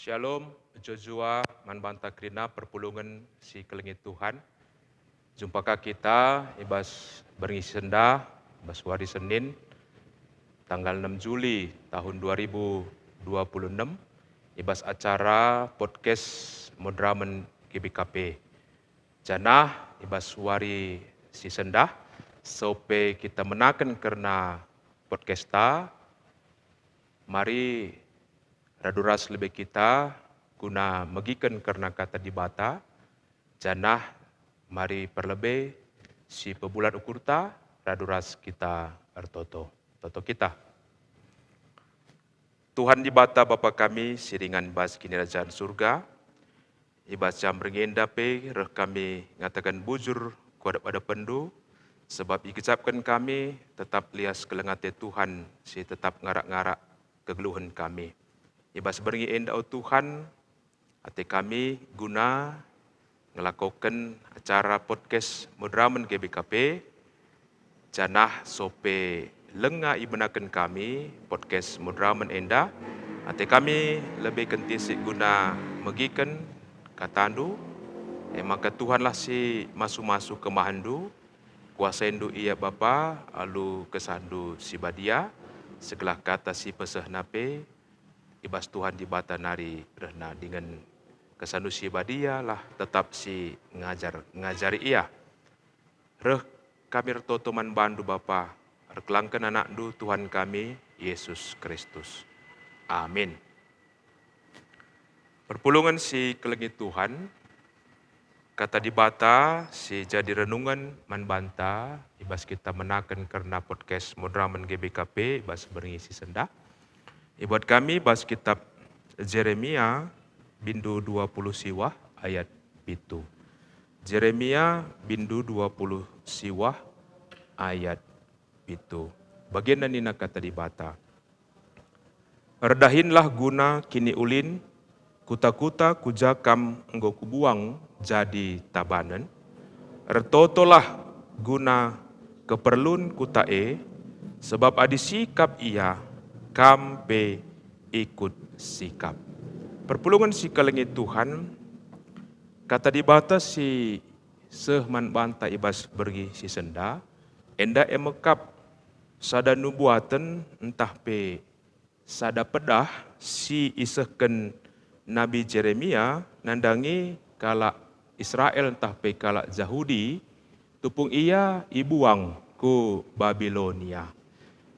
Shalom, Joshua, Manbanta Krina, perpulungan si kelengit Tuhan. Jumpakah kita, ibas berngisi sendah, ibas hari Senin, tanggal 6 Juli tahun 2026, ibas acara podcast Modramen GBKP. Janah, ibas hari si sendah, sope kita menakan karena podcasta, mari raduras lebih kita guna megikan karena kata dibata, janah mari perlebih si pebulan ukurta raduras kita ertoto. Toto kita. Tuhan dibata Bapa kami siringan bas kini kerajaan surga, ibas jam berngenda pe reh kami ngatakan bujur kuada pada pendu, sebab ikecapkan kami tetap lias kelengate Tuhan si tetap ngarak-ngarak kegeluhan kami. Ibas beringi enda Tuhan, hati kami guna ngelakukan acara podcast Modramen GBKP, janah sope lenga ibenakan kami podcast Modramen enda, hati kami lebih kentisik guna megikan katandu, maka Tuhanlah si masu-masu kemahandu, kuasa endu ia Bapa, alu kesandu si badia, segala kata si peseh nape, ibas Tuhan dibata nari rehna dengan kesandu si badia lah tetap si ngajari ia. Reh kami retoto man bandu Bapa, rekelangkan anak du Tuhan kami Yesus Kristus. Amin. Perpulungan si kelengit Tuhan, kata dibata si jadi renungan man banta, ibas kita menakan karena podcast Modramen GBKP, ibas berngisi sendah. Buat kami bahas kitab Jeremia bindu 20 siwah ayat pitu. Jeremia bindu 20 siwah ayat pitu. Bagian nina kata dibata. Erdahinlah guna kini ulin, kuta-kuta kujakam enggo kubuang jadi tabanan. Ertotolah guna keperlun kutae, sebab adi sikap ia kampe ikut sikap. Perpulungan si kelengit Tuhan, kata dibata si sehman banta ibas bergi si senda, enda emekap sada nubuatan entah pe sada pedah si isehken Nabi Jeremia nandangi kala Israel entah pe kala Yahudi tupung ia ibuang ku Babilonia.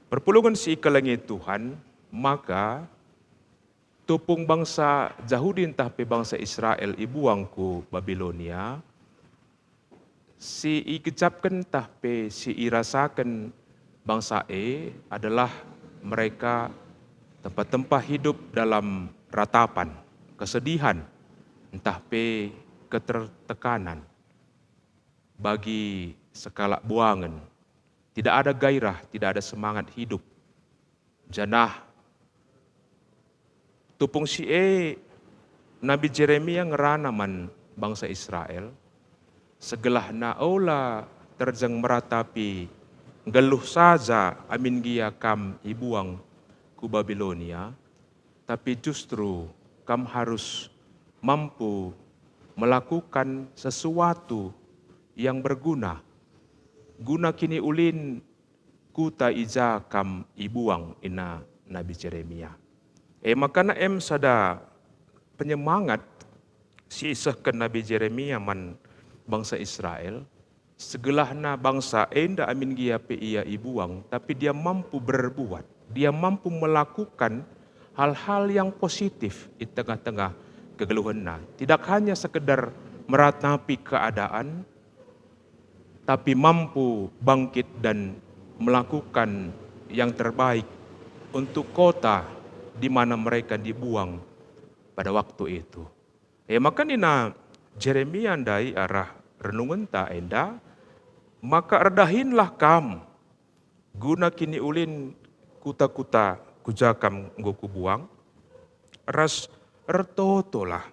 Perpulungan si kelengit Tuhan, maka tupung bangsa Yahudi entah pe bangsa Israel ibuang ku Babilonia, si ikecapkan entah pe si irasakan bangsa adalah mereka tempat-tempat hidup dalam ratapan, kesedihan, entah pe ketertekanan bagi sekala buangan. Tidak ada gairah, tidak ada semangat hidup. Janah tupung si Nabi Jeremia ngerana man bangsa Israel, segelah naola terjeng meratapi geluh saja amin gia kam ibuang ku Babilonia, tapi justru kam harus mampu melakukan sesuatu yang berguna. Guna kini ulin kuta ija kam ibuang ina Nabi Jeremia. Makana sada penyemangat si isehken Nabi Jeremia man bangsa Israel, segelahna bangsa enda amin gia pe ia ibuang, tapi dia mampu berbuat, dia mampu melakukan hal-hal yang positif di tengah-tengah kegeluhanna. Tidak hanya sekedar meratapi keadaan, tapi mampu bangkit dan melakukan yang terbaik untuk kota di mana mereka dibuang pada waktu itu. Maka nina Jeremia andai arah renungan ta enda, maka erdahinlah kam guna kini ulin kuta-kuta kujakam nggo kubuang, ras ertotolah.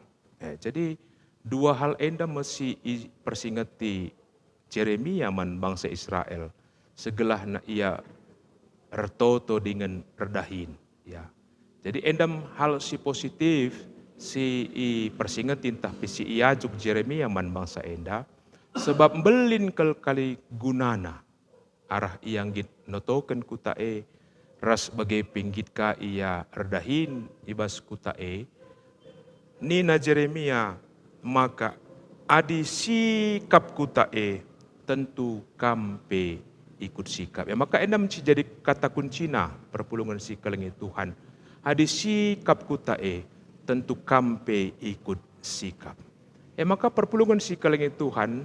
Jadi dua hal enda mesti persingati Jeremia man bangsa Israel, segelah na ia ertoto dengan redahin. Ya. Jadi endam hal si positif si persingetin tapi si iajuk Jeremia man bangsa enda sebab belin kali gunana arah yang git notoken kuta ras bagai pinggit ka ia redahin ibas kuta nina Jeremia maka adi sikap kuta tentu kampe ikut sikap. Ya maka enam jadi kata kuncina perpulungan si kelengi Tuhan. Adi sikap kuta tentu kampe ikut sikap. Ya maka perpulungan si kelengi Tuhan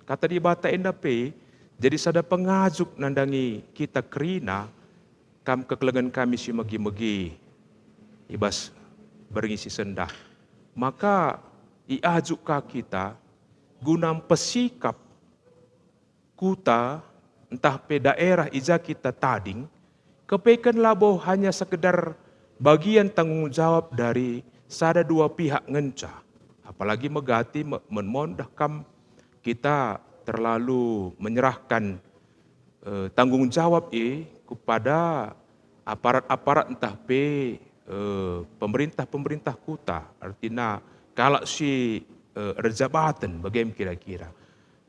kata di bata endape jadi sada pengajuk nandangi kita kerina kam kekelengan kami si megi-megi ibas berngisi sendah. Maka iajuk ka kita gunam pesikap kuta entah pe daerah ija kita tading kepeken labo hanya sekedar bagian tanggung jawab dari sada dua pihak ngenca. Apalagi megati menmondah kam kita terlalu menyerahkan tanggung jawab kepada aparat-aparat entah pe pemerintah-pemerintah kuta. Artinya kalau si rejabatan bagaimana kira-kira.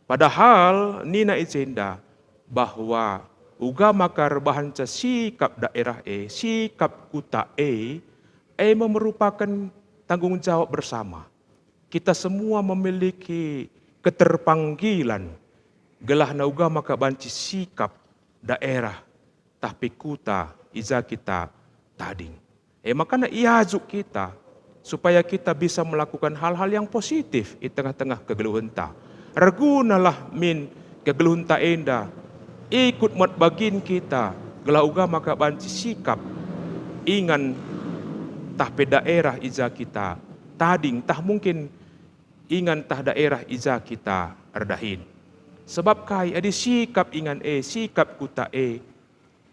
Padahal nina icenda bahwa uga makar bahanca sikap daerah sikap kuta merupakan tanggung jawab bersama. Kita semua memiliki keterpanggilan gelah na uga maka banci sikap daerah tapi kuta iza kita tading. Makanya iajuk kita supaya kita bisa melakukan hal-hal yang positif di tengah-tengah kegeluhenta. Regunalah min kegeluhenta enda ikut mat bagin kita gelah uga maka banci sikap ingan tah pe daerah iza kita tading tah mungkin ingan tah daerah iza kita erdahin. Sebab kai ada sikap ingan sikap kuta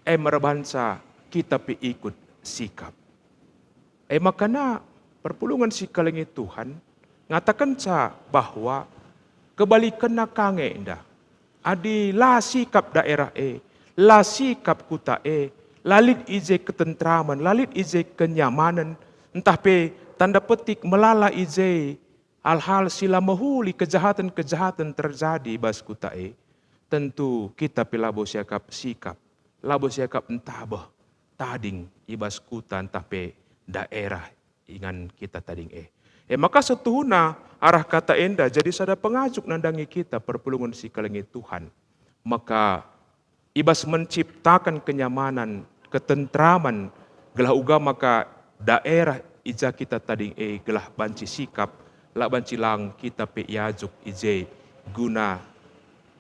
merebansa kita pe ikut sikap. Makana perpulungan si kelengi Tuhan ngatakan sa bahwa kebalikan na kange indah. Adi la sikap daerah la sikap kuta lalit ije ketentraman, lalit ije kenyamanan, entah pe tanda petik melala ije hal-hal sila mahuli kejahatan-kejahatan terjadi bas kuta tentu kita pelabo siakap sikap, labo siakap entah tading ibas kuta entah pe daerah ingan kita tading maka setuhuna arah kata enda jadi sada pengajuk nandangi kita perpulungan si kelengi Tuhan. Maka ibas menciptakan kenyamanan, ketentraman gelah uga maka daerah ija kita tading gelah banci sikap la banci lang kita pe iajuk ije guna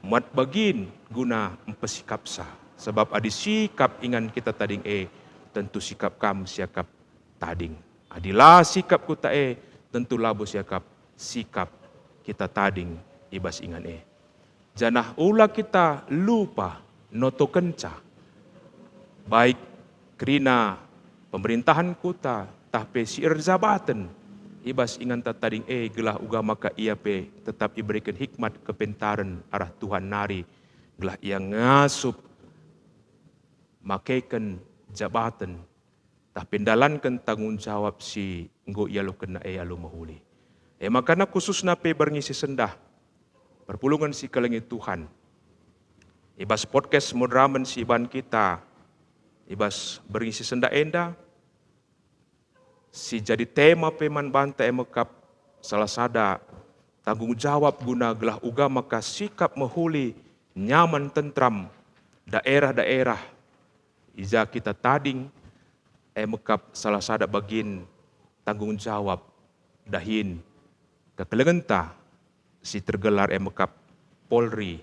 mat bagin guna empesikap sa. Sebab adi sikap ingan kita tading tentu sikap kam siakap tading. Adilah sikap kuta tentu labo siakap sikap kita tading ibas ingan janah ula kita lupa noto kenca baik kerina pemerintahan kuta tahpe si erzabatan ibas ingan tading gelah uga maka ia pe tetap diberikan hikmat kepintaran arah Tuhan nari gelah ia ngasup makaikan jabatan tah pendalankan tanggung jawab si nggo ialo kena alo mahuli. Makana khusus nape berngisi sendah perpulungan si kelengi Tuhan. Ibas podcast modraman si iban kita ibas berngisi sendah enda si jadi tema peman banta emekap salah sada tanggung jawab guna gelah uga maka sikap mahuli nyaman tentram daerah-daerah iza kita tading mekap salah sada bagin tanggung jawab dahin kekelengenta si tergelar mekap Polri.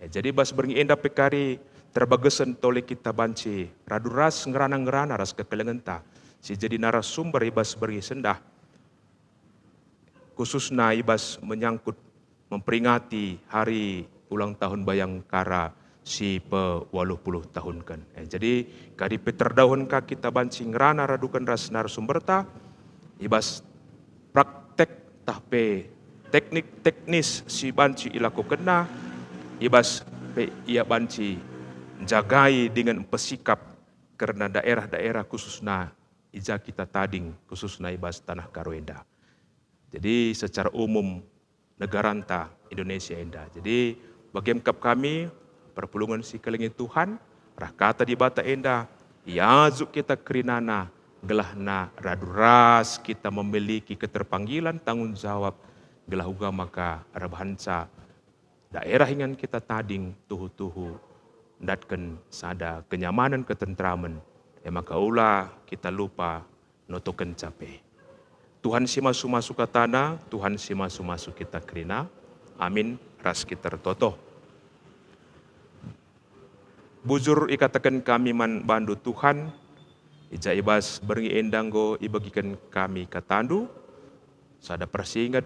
Jadi bas berngi enda pekari terbagesen tole kita banci raduras ngerana-ngerana ras kekelengenta si jadi narasumber ibas berngi sendah khususna ibas menyangkut memperingati hari ulang tahun Bayangkara si pe-80 tahun kan. Jadi kadi peterdahun ka kita bancing rana radukan ras narasumberta ibas praktek tahpe teknik teknis si banci ilaku kena ibas pe ia banci jagai dengan pesikap karena daerah-daerah khususna ija kita tading khususna ibas tanah Karuenda. Jadi secara umum negara anta Indonesia enda. Jadi bagemkap kami perpulungan si kelengi Tuhan, rah kata di bata enda, yazuk kita kerinana, gelahna raduras kita memiliki keterpanggilan tanggung jawab, gelah uga maka rabahansa daerah ingan kita tading tuhu-tuhu, datken sada kenyamanan ketentraman, maka ulah kita lupa notoken cape. Tuhan si masuk ke tanah, Tuhan si masuk kita kerina. Amin, ras kita tertoto. Bujur ikatakan kami man bandu Tuhan, ija ibas beringi endanggo ibagikan kami katandu, sada persingat,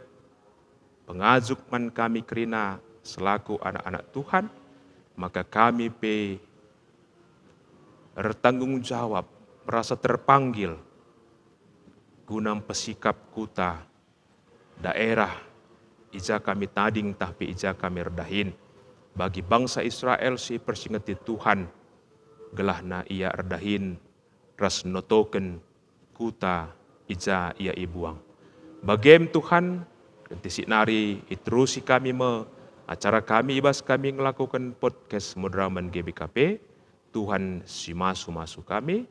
pengajuk man kami kerina selaku anak-anak Tuhan, maka kami bertanggung jawab, merasa terpanggil, gunam pesikap kuta, daerah, ija kami tading tapi ija kami redahin. Bagi bangsa Israel si persingati Tuhan, gelahna ia redahin, ras notoken kuta, ija ia ibuang. Bagem Tuhan, kentisik nari, itrusi kami acara kami ibas kami ngelakukan podcast Mudraman GBKP, Tuhan si masu kami,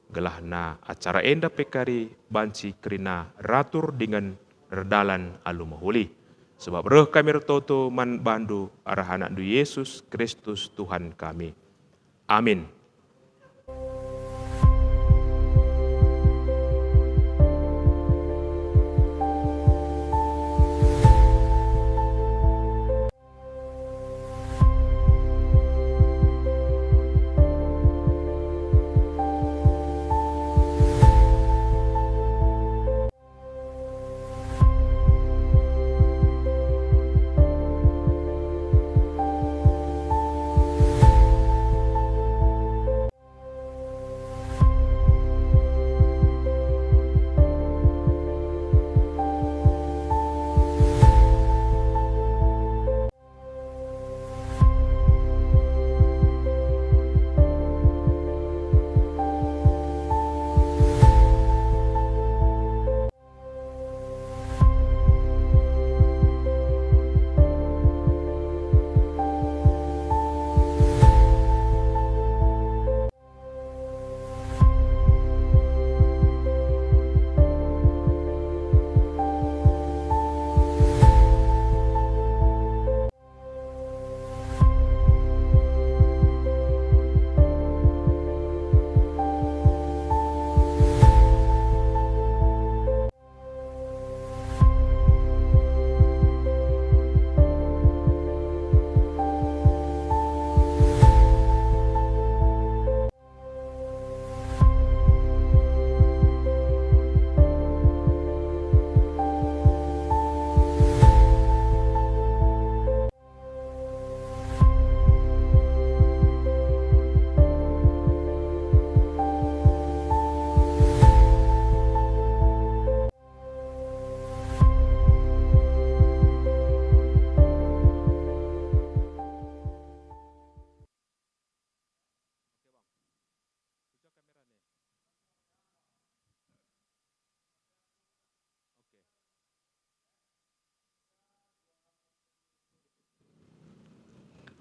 gelahna acara enda pekari banci kerina ratur dengan redalan alu mahuli. Sebab reh kami retoto man bandu arahanak du Yesus Kristus Tuhan kami. Amin.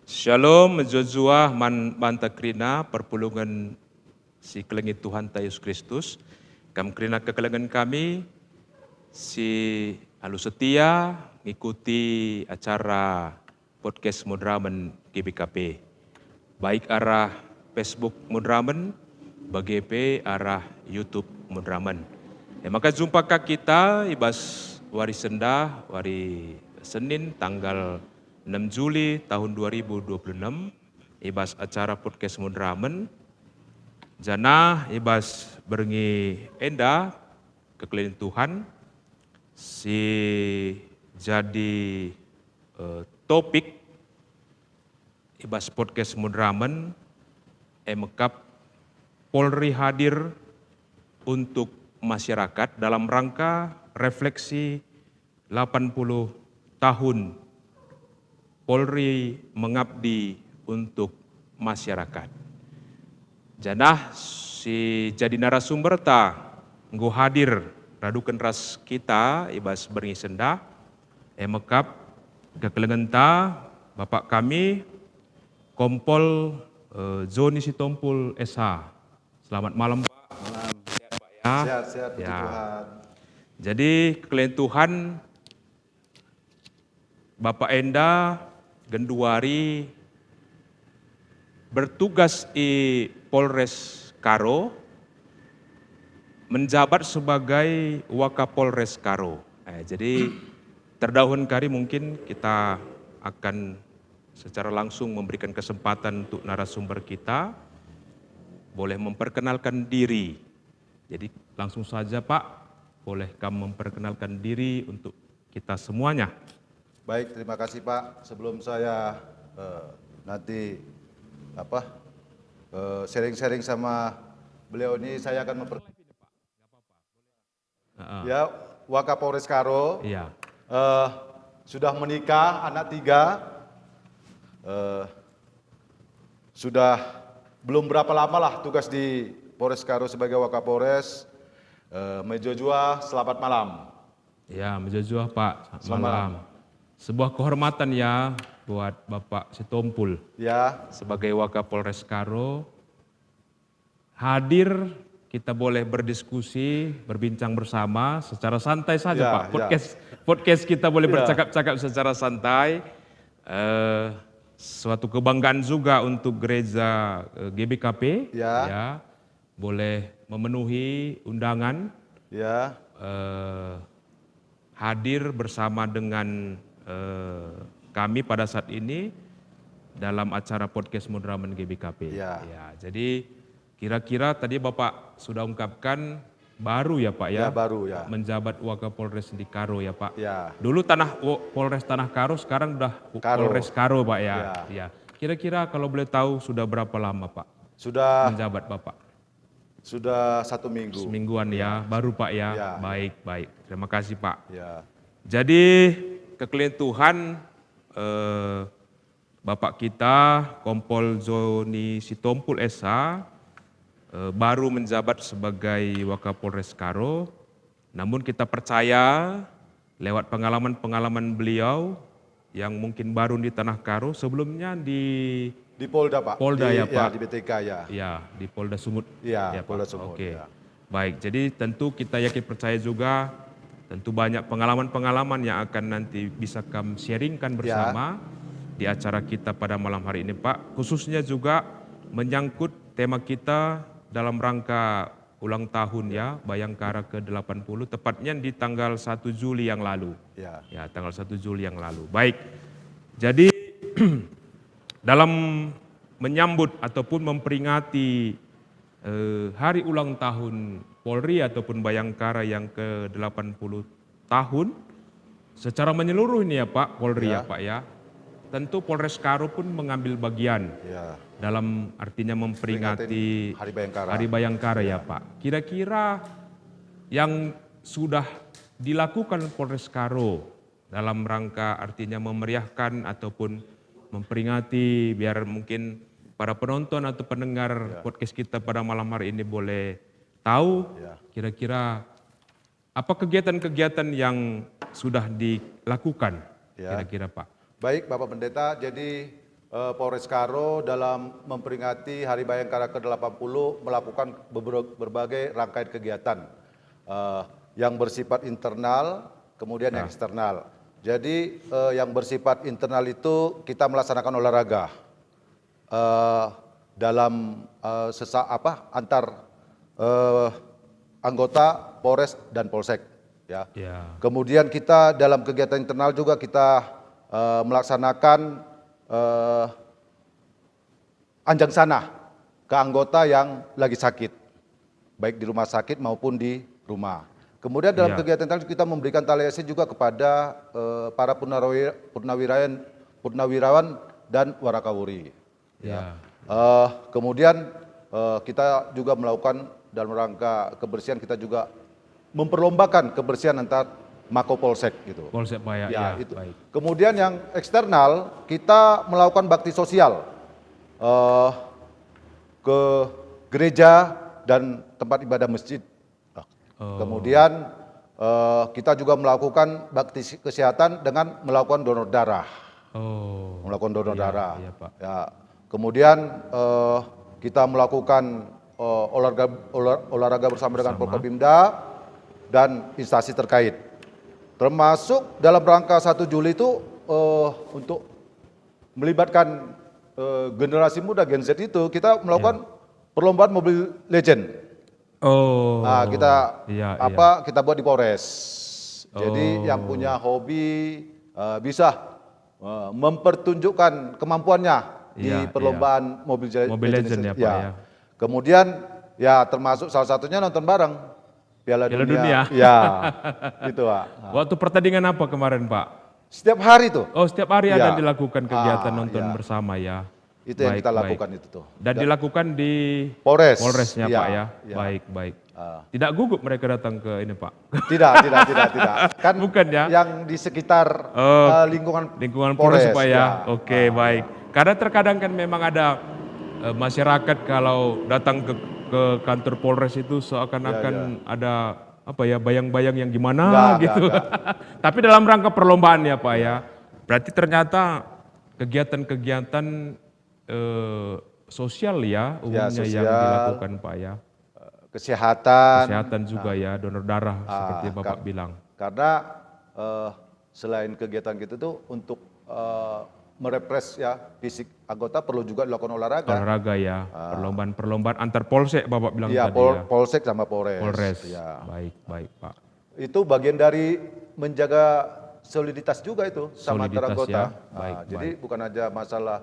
Shalom, Joshua, man banta krina, perpulungan si kelengi Tuhan ta Yesus Kristus. Kam krina kekelengan kami, si alu setia, ngikuti acara podcast Mudraman GBKP. Baik arah Facebook Mudraman, BGP arah YouTube Mudraman. Maka jumpa kita ibas wari senda, wari Senin tanggal 6 Juli tahun 2026, ibas acara podcast Mudraman. Jana ibas berengi enda kekeliling Tuhan, si jadi topik ibas podcast Mudraman, emekap Polri hadir untuk masyarakat dalam rangka refleksi 80 tahun Polri mengabdi untuk masyarakat. Janah si jadi narasumber ta nggo hadir radukan ras kita ibas beringi senda mekap kekelengenta Bapak kami Kompol Zoni Sitompul SH. Selamat malam Pak. Malam. Sehat Pak ya. Sehat-sehat puji Tuhan. Jadi kekalian Tuhan Bapak Enda Genduari bertugas di Polres Karo, menjabat sebagai Wakapolres Karo. Jadi terdahun kali mungkin kita akan secara langsung memberikan kesempatan untuk narasumber kita boleh memperkenalkan diri. Jadi langsung saja Pak, boleh kamu memperkenalkan diri untuk kita semuanya. Baik, terima kasih Pak. Sebelum saya nanti sharing-sharing sama beliau ini, saya akan ya, Wakapolres Karo. Iya. Sudah menikah, anak 3. Sudah belum berapa lama lah tugas di Polres Karo sebagai Wakapolres. Mejojua, selamat malam. Ya, Mejojua Pak, Selamat malam. Sebuah kehormatan ya buat Bapak Sitompul. Ya. Sebagai Wakapolres Karo, hadir kita boleh berdiskusi, berbincang bersama secara santai saja Pak. Podcast kita boleh bercakap-cakap secara santai. Suatu kebanggaan juga untuk gereja GBKP. Ya, boleh memenuhi undangan. Ya. Hadir bersama dengan kami pada saat ini dalam acara podcast Mudraman GBKP. Ya. Jadi kira-kira tadi Bapak sudah ungkapkan baru ya Pak ya? Ya, baru ya. Menjabat Wakapolres di Karo ya Pak? Ya. Dulu Polres Tanah Karo, sekarang udah Polres Karo Pak ya? Ya. Kira-kira kalau boleh tahu sudah berapa lama Pak? Sudah menjabat Bapak? Sudah 1 minggu. Semingguan ya, baru Pak ya? Ya. Baik. Terima kasih Pak. Ya. Jadi kekalian Tuhan, Bapak kita Kompol Zoni Sitompul SH baru menjabat sebagai Wakapolres Karo, namun kita percaya lewat pengalaman-pengalaman beliau yang mungkin baru di Tanah Karo, sebelumnya di Polda Pak. Polda ya Pak. Di BTK ya. Ya, di Polda Sumut. Ya, Pak. Polda Sumut. Oke. Ya. Baik, jadi tentu kita yakin percaya juga, tentu banyak pengalaman-pengalaman yang akan nanti bisa kami sharingkan bersama di acara kita pada malam hari ini Pak. Khususnya juga menyangkut tema kita dalam rangka ulang tahun ya, Bayangkara ke-80, tepatnya di tanggal 1 Juli yang lalu. Ya, tanggal 1 Juli yang lalu. Baik, jadi dalam menyambut ataupun memperingati hari ulang tahun Polri ataupun Bayangkara yang ke-80 tahun, secara menyeluruh ini ya Pak, Polri ya Pak ya, tentu Polres Karo pun mengambil bagian dalam artinya memperingati Hari Bayangkara ya Pak. Kira-kira yang sudah dilakukan Polres Karo dalam rangka artinya memeriahkan ataupun memperingati, biar mungkin para penonton atau pendengar podcast kita pada malam hari ini boleh tahu kira-kira apa kegiatan-kegiatan yang sudah dilakukan kira-kira Pak. Baik Bapak Pendeta, jadi Polres Karo dalam memperingati Hari Bayangkara ke-80 melakukan berbagai rangkaian kegiatan yang bersifat internal, kemudian yang eksternal. Jadi yang bersifat internal itu kita melaksanakan olahraga dalam antar anggota Polres dan Polsek. Kemudian kita dalam kegiatan internal juga kita melaksanakan anjang sana ke anggota yang lagi sakit, baik di rumah sakit maupun di rumah. Kemudian dalam kegiatan internal kita memberikan tali asi juga kepada para purnawirawan dan warakawuri. Kemudian kita juga melakukan dalam rangka kebersihan, kita juga memperlombakan kebersihan antar Mako Polsek gitu. Polsek Pak itu. Baik. Kemudian yang eksternal kita melakukan bakti sosial ke gereja dan tempat ibadah masjid. Kemudian kita juga melakukan bakti kesehatan dengan melakukan donor darah. Oh. Melakukan donor darah. Iya, Pak. Ya. Kemudian kita melakukan olahraga bersama dengan Forkopimda dan instansi terkait. Termasuk dalam rangka 1 Juli itu untuk melibatkan generasi muda Gen Z itu kita melakukan perlombaan Mobile Legend. Oh. Nah, kita buat di Polres. Jadi Oh. yang punya hobi bisa mempertunjukkan kemampuannya di perlombaan Mobile Legend ya, Pak, ya. Kemudian ya termasuk salah satunya nonton bareng Piala Dunia. Ya, gitu Pak. Waktu pertandingan apa kemarin, Pak? Setiap hari tuh. Oh, setiap hari Ya. ada dilakukan kegiatan nonton bersama ya. Itu yang kita lakukan itu tuh. Dan dilakukan di Polres. Polresnya, Ya, Pak ya. ya. Baik. Tidak gugup mereka datang ke ini, Pak? Tidak. Kan Bukan ya? yang di sekitar lingkungan Polres, Pak ya. ya. Oke, baik. Karena terkadang kan memang ada masyarakat kalau datang ke kantor Polres itu seakan-akan ada apa ya, bayang-bayang yang gimana gitu. Tapi dalam rangka perlombaan ya, Pak ya. Berarti ternyata kegiatan-kegiatan sosial ya umumnya sosial, yang dilakukan, Pak ya. Kesehatan juga ya, donor darah seperti Bapak bilang. Karena selain kegiatan gitu tuh untuk merepres ya fisik anggota perlu juga dilakukan olahraga. Olahraga ya, perlombaan antar polsek Bapak bilang tadi ya. Polsek sama Polres. Polres, Ya. baik Pak. Itu bagian dari menjaga soliditas juga itu sama antar Soliditas anggota. ya, Jadi bukan aja masalah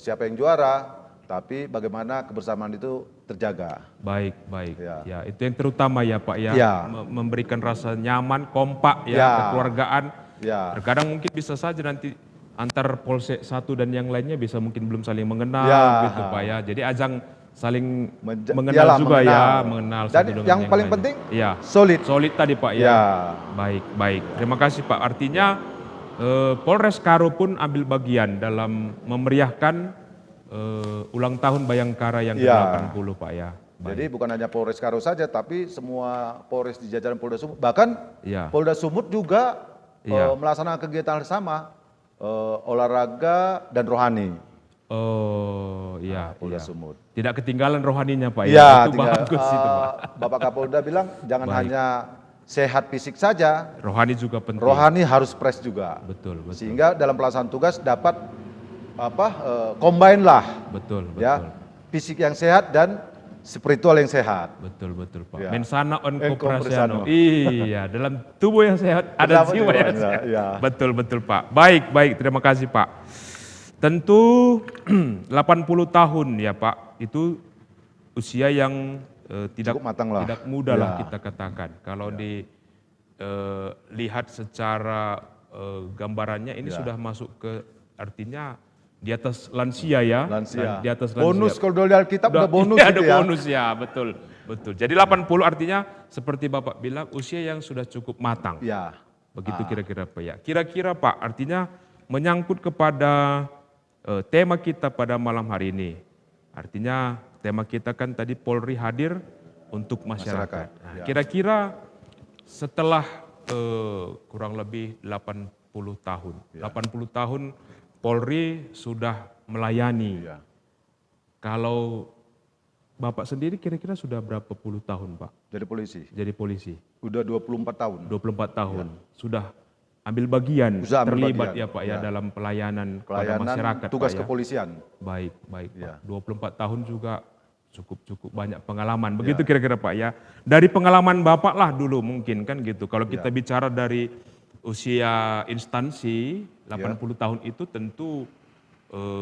siapa yang juara, tapi bagaimana kebersamaan itu terjaga. Baik. Ya. Ya, itu yang terutama ya Pak ya. Ya. Memberikan rasa nyaman, kompak ya, Ya. kekeluargaan. Ya. Terkadang mungkin bisa saja nanti antar polsek satu dan yang lainnya bisa mungkin belum saling mengenal Ya. gitu Pak ya. Jadi ajang saling mengenal Iyalah, juga ya, mengenal Dan satu dengan yang paling lainnya. penting Ya. solid. Solid tadi Pak ya. Ya. Baik. Terima kasih Pak. Artinya Polres Karo pun ambil bagian dalam memeriahkan ulang tahun Bayangkara yang Ya. ke-80 Pak ya. Jadi bukan hanya Polres Karo saja, tapi semua Polres di jajaran Polda Sumut, bahkan Ya. Polda Sumut juga Iya. melaksanakan kegiatan sama, olahraga dan rohani. Oh iya. Polda Iya. Sumut. Tidak ketinggalan rohaninya Pak ya. Ya, Itu bagus itu Pak. Bapak Kapolda bilang jangan Baik. hanya sehat fisik saja, Rohani juga penting. rohani harus fresh juga. Betul. Sehingga dalam pelaksanaan tugas dapat combine lah, Betul. ya, fisik yang sehat dan spiritual yang sehat. Betul Pak. Ya. Mensana on En corporaziano. corporaziano. Iya, dalam tubuh yang sehat ada Dalam jiwa yang jiwa, sehat. ya. Betul Pak. Baik, terima kasih Pak. Tentu 80 tahun ya Pak, itu usia yang tidak Cukup matang lah. tidak mudah lah Ya. kita katakan. Kalau dilihat secara gambarannya ini sudah masuk ke artinya di atas lansia ya. Lansia. Di atas lansia. Bonus kalau di Alkitab udah bonus Iya, gitu ada ya. bonus ya, betul. Jadi 80 artinya seperti Bapak bilang usia yang sudah cukup matang. Ya. Begitu kira-kira Pak ya. Kira-kira Pak artinya menyangkut kepada tema kita pada malam hari ini. Artinya tema kita kan tadi Polri hadir untuk masyarakat. Nah, ya. kira-kira setelah kurang lebih 80 tahun. 80 tahun Polri sudah melayani. Ya. Kalau Bapak sendiri kira-kira sudah berapa puluh tahun Pak Jadi polisi. jadi polisi? Udah 24 tahun. 24 tahun. Sudah ambil bagian, Sudah ambil terlibat bagian, ya Pak ya, ya. dalam pelayanan kepada Pelayanan masyarakat tugas Pak ya. kepolisian. Baik Ya. Pak. 24 tahun juga cukup banyak pengalaman. Begitu kira-kira Pak ya. Dari pengalaman Bapak lah dulu mungkin kan gitu. Kalau kita bicara dari usia instansi 80 tahun itu tentu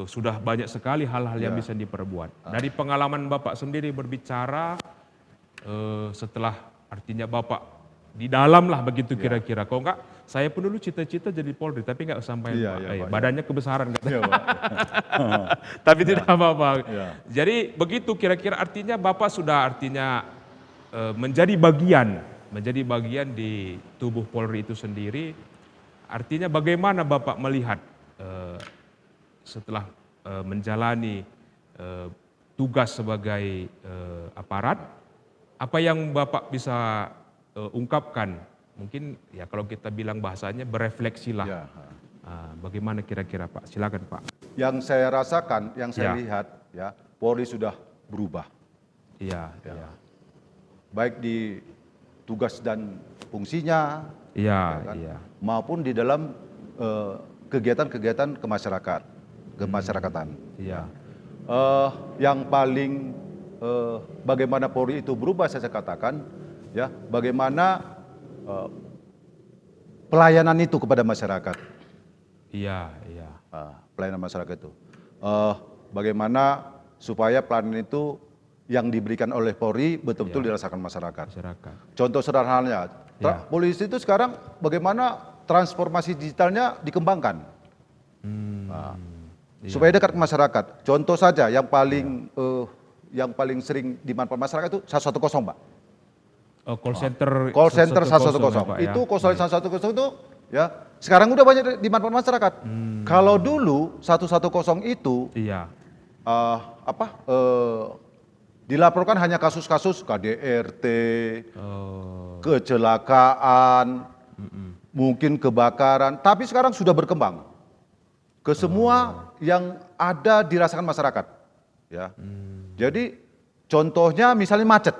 sudah banyak sekali hal-hal yang bisa diperbuat. Dari pengalaman Bapak sendiri berbicara setelah artinya Bapak di dalam lah begitu kira-kira. Kalau enggak, saya pun dulu cita-cita jadi Polri tapi enggak sampai Iya, Pak. iya, Pak, Badannya kebesaran katanya. Iya, Pak. Tapi tidak apa-apa. Iya. Jadi begitu kira-kira artinya Bapak sudah artinya menjadi bagian di tubuh Polri itu sendiri. Artinya bagaimana Bapak melihat setelah menjalani tugas sebagai aparat, apa yang Bapak bisa ungkapkan mungkin ya kalau kita bilang bahasanya berefleksilah. Ya. Bagaimana kira-kira Pak? Silakan Pak. Yang saya rasakan, yang saya Ya. lihat, ya Polri sudah berubah, Iya, iya. baik di tugas dan fungsinya, Iya, kan? iya. maupun di dalam kegiatan-kegiatan kemasyarakatan. Iya. Yang paling bagaimana Polri itu berubah, saya katakan, ya bagaimana pelayanan itu kepada masyarakat. Iya, iya. Pelayanan masyarakat itu. Bagaimana supaya pelayanan itu yang diberikan oleh Polri betul-betul dirasakan masyarakat. Contoh sederhananya, polisi itu sekarang bagaimana transformasi digitalnya dikembangkan. Supaya dekat ke masyarakat. Contoh saja yang paling sering dimanfaatkan masyarakat itu 110, Pak. Call center. Call center 110. Ya, Pak, ya? Itu call center 110 itu ya sekarang udah banyak dimanfaatkan masyarakat. Kalau dulu 110 itu dilaporkan hanya kasus-kasus KDRT, kecelakaan, mungkin kebakaran, tapi sekarang sudah berkembang ke semua yang ada dirasakan masyarakat. Ya. Jadi contohnya misalnya macet.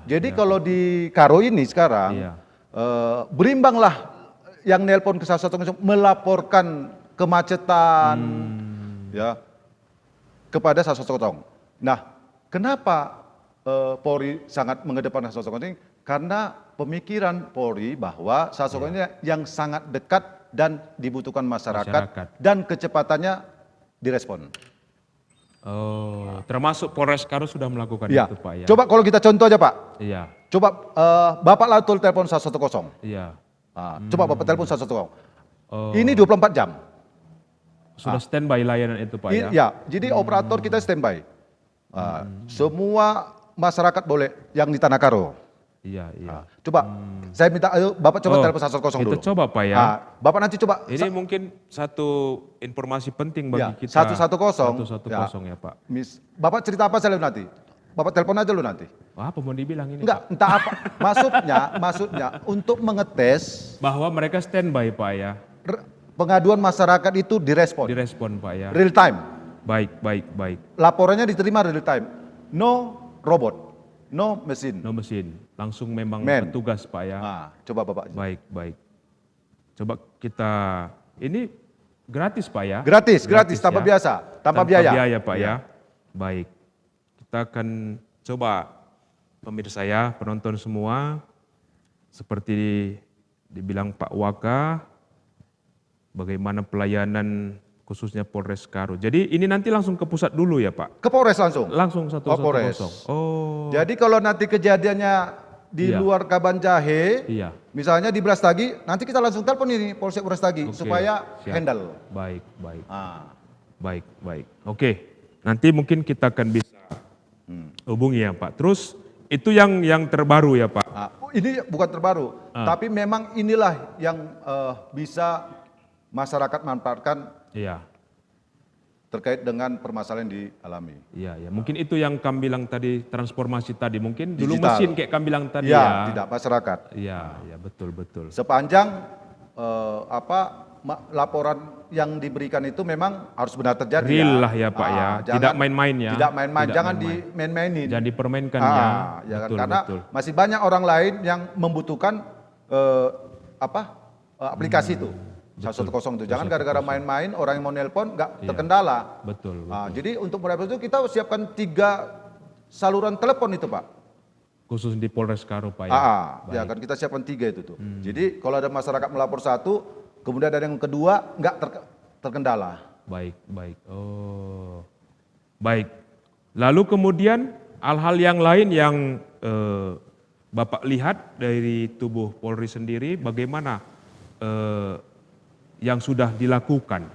Jadi kalau di Karo ini sekarang berimbanglah yang nelpon ke 110 melaporkan kemacetan ya kepada 110. Nah, kenapa Polri sangat mengedepankan 110 ini? Karena pemikiran Polri bahwa 110 ini yang sangat dekat dan dibutuhkan masyarakat. Dan kecepatannya direspon. Termasuk Polres Karo sudah melakukan itu Pak ya. Coba kalau kita contoh aja Pak. Iya. Coba Bapak langsung telepon 110. Iya. Coba Bapak telepon 110. Ini 24 jam. Sudah standby layanan itu Pak ya? Iya, jadi operator kita standby. Semua masyarakat boleh yang di Tanah Karo. Iya, iya. Coba, saya minta, ayo Bapak coba telepon 110 dulu. Kita coba Pak ya. Bapak nanti coba. Ini mungkin satu informasi penting bagi kita. 110. 110 ya Pak. Bapak cerita apa saya nanti? Bapak telepon aja dulu nanti. Apa mau dibilang ini? Enggak, entah apa. Maksudnya untuk mengetes. Bahwa mereka standby Pak ya. Pengaduan masyarakat itu direspon. Direspon Pak ya. Real time. Baik. Laporannya diterima real time. No robot. No mesin. No mesin, langsung memang petugas Pak ya. Coba Bapak. Baik. Coba kita, ini gratis Pak ya? Gratis, tanpa biaya. Tanpa biaya Pak ya. Baik, kita akan coba pemirsa ya, penonton semua, seperti dibilang Pak Waka, bagaimana pelayanan khususnya Polres Karo. Jadi ini nanti langsung ke pusat dulu ya Pak? Ke Polres langsung? Langsung 110. Polres. Jadi kalau nanti kejadiannya di luar Kaban Jahe, misalnya di Brastagi, nanti kita langsung telepon ini Polsek Brastagi supaya handle. Baik. Oke, nanti mungkin kita akan bisa hubungi ya Pak. Terus itu yang terbaru ya Pak? Ini bukan terbaru, tapi memang inilah yang bisa masyarakat manfaatkan. Terkait dengan permasalahan yang dialami. Iya. Mungkin itu yang kami bilang tadi, transformasi tadi. Mungkin dulu digital. mesin kayak kami bilang tadi ya. Tidak masyarakat. Iya, betul. Sepanjang laporan yang diberikan itu memang harus benar terjadi. Real lah ya Pak ya. Tidak main-main ya. Tidak main-main, jangan dimain-mainin. Jangan dipermainkan ya. Betul, karena masih banyak orang lain yang membutuhkan aplikasi itu. 110 itu. Jangan gara-gara main-main orang yang mau nelpon nggak terkendala. Betul. Jadi untuk merespon itu kita siapkan 3 saluran telepon itu Pak. Khusus di Polres Karo Pak ya. Ya kan kita siapkan 3 itu tuh. Jadi kalau ada masyarakat melapor 1, kemudian ada yang kedua nggak terkendala. Baik. Baik. Lalu kemudian hal-hal yang lain yang Bapak lihat dari tubuh Polri sendiri, bagaimana yang sudah dilakukan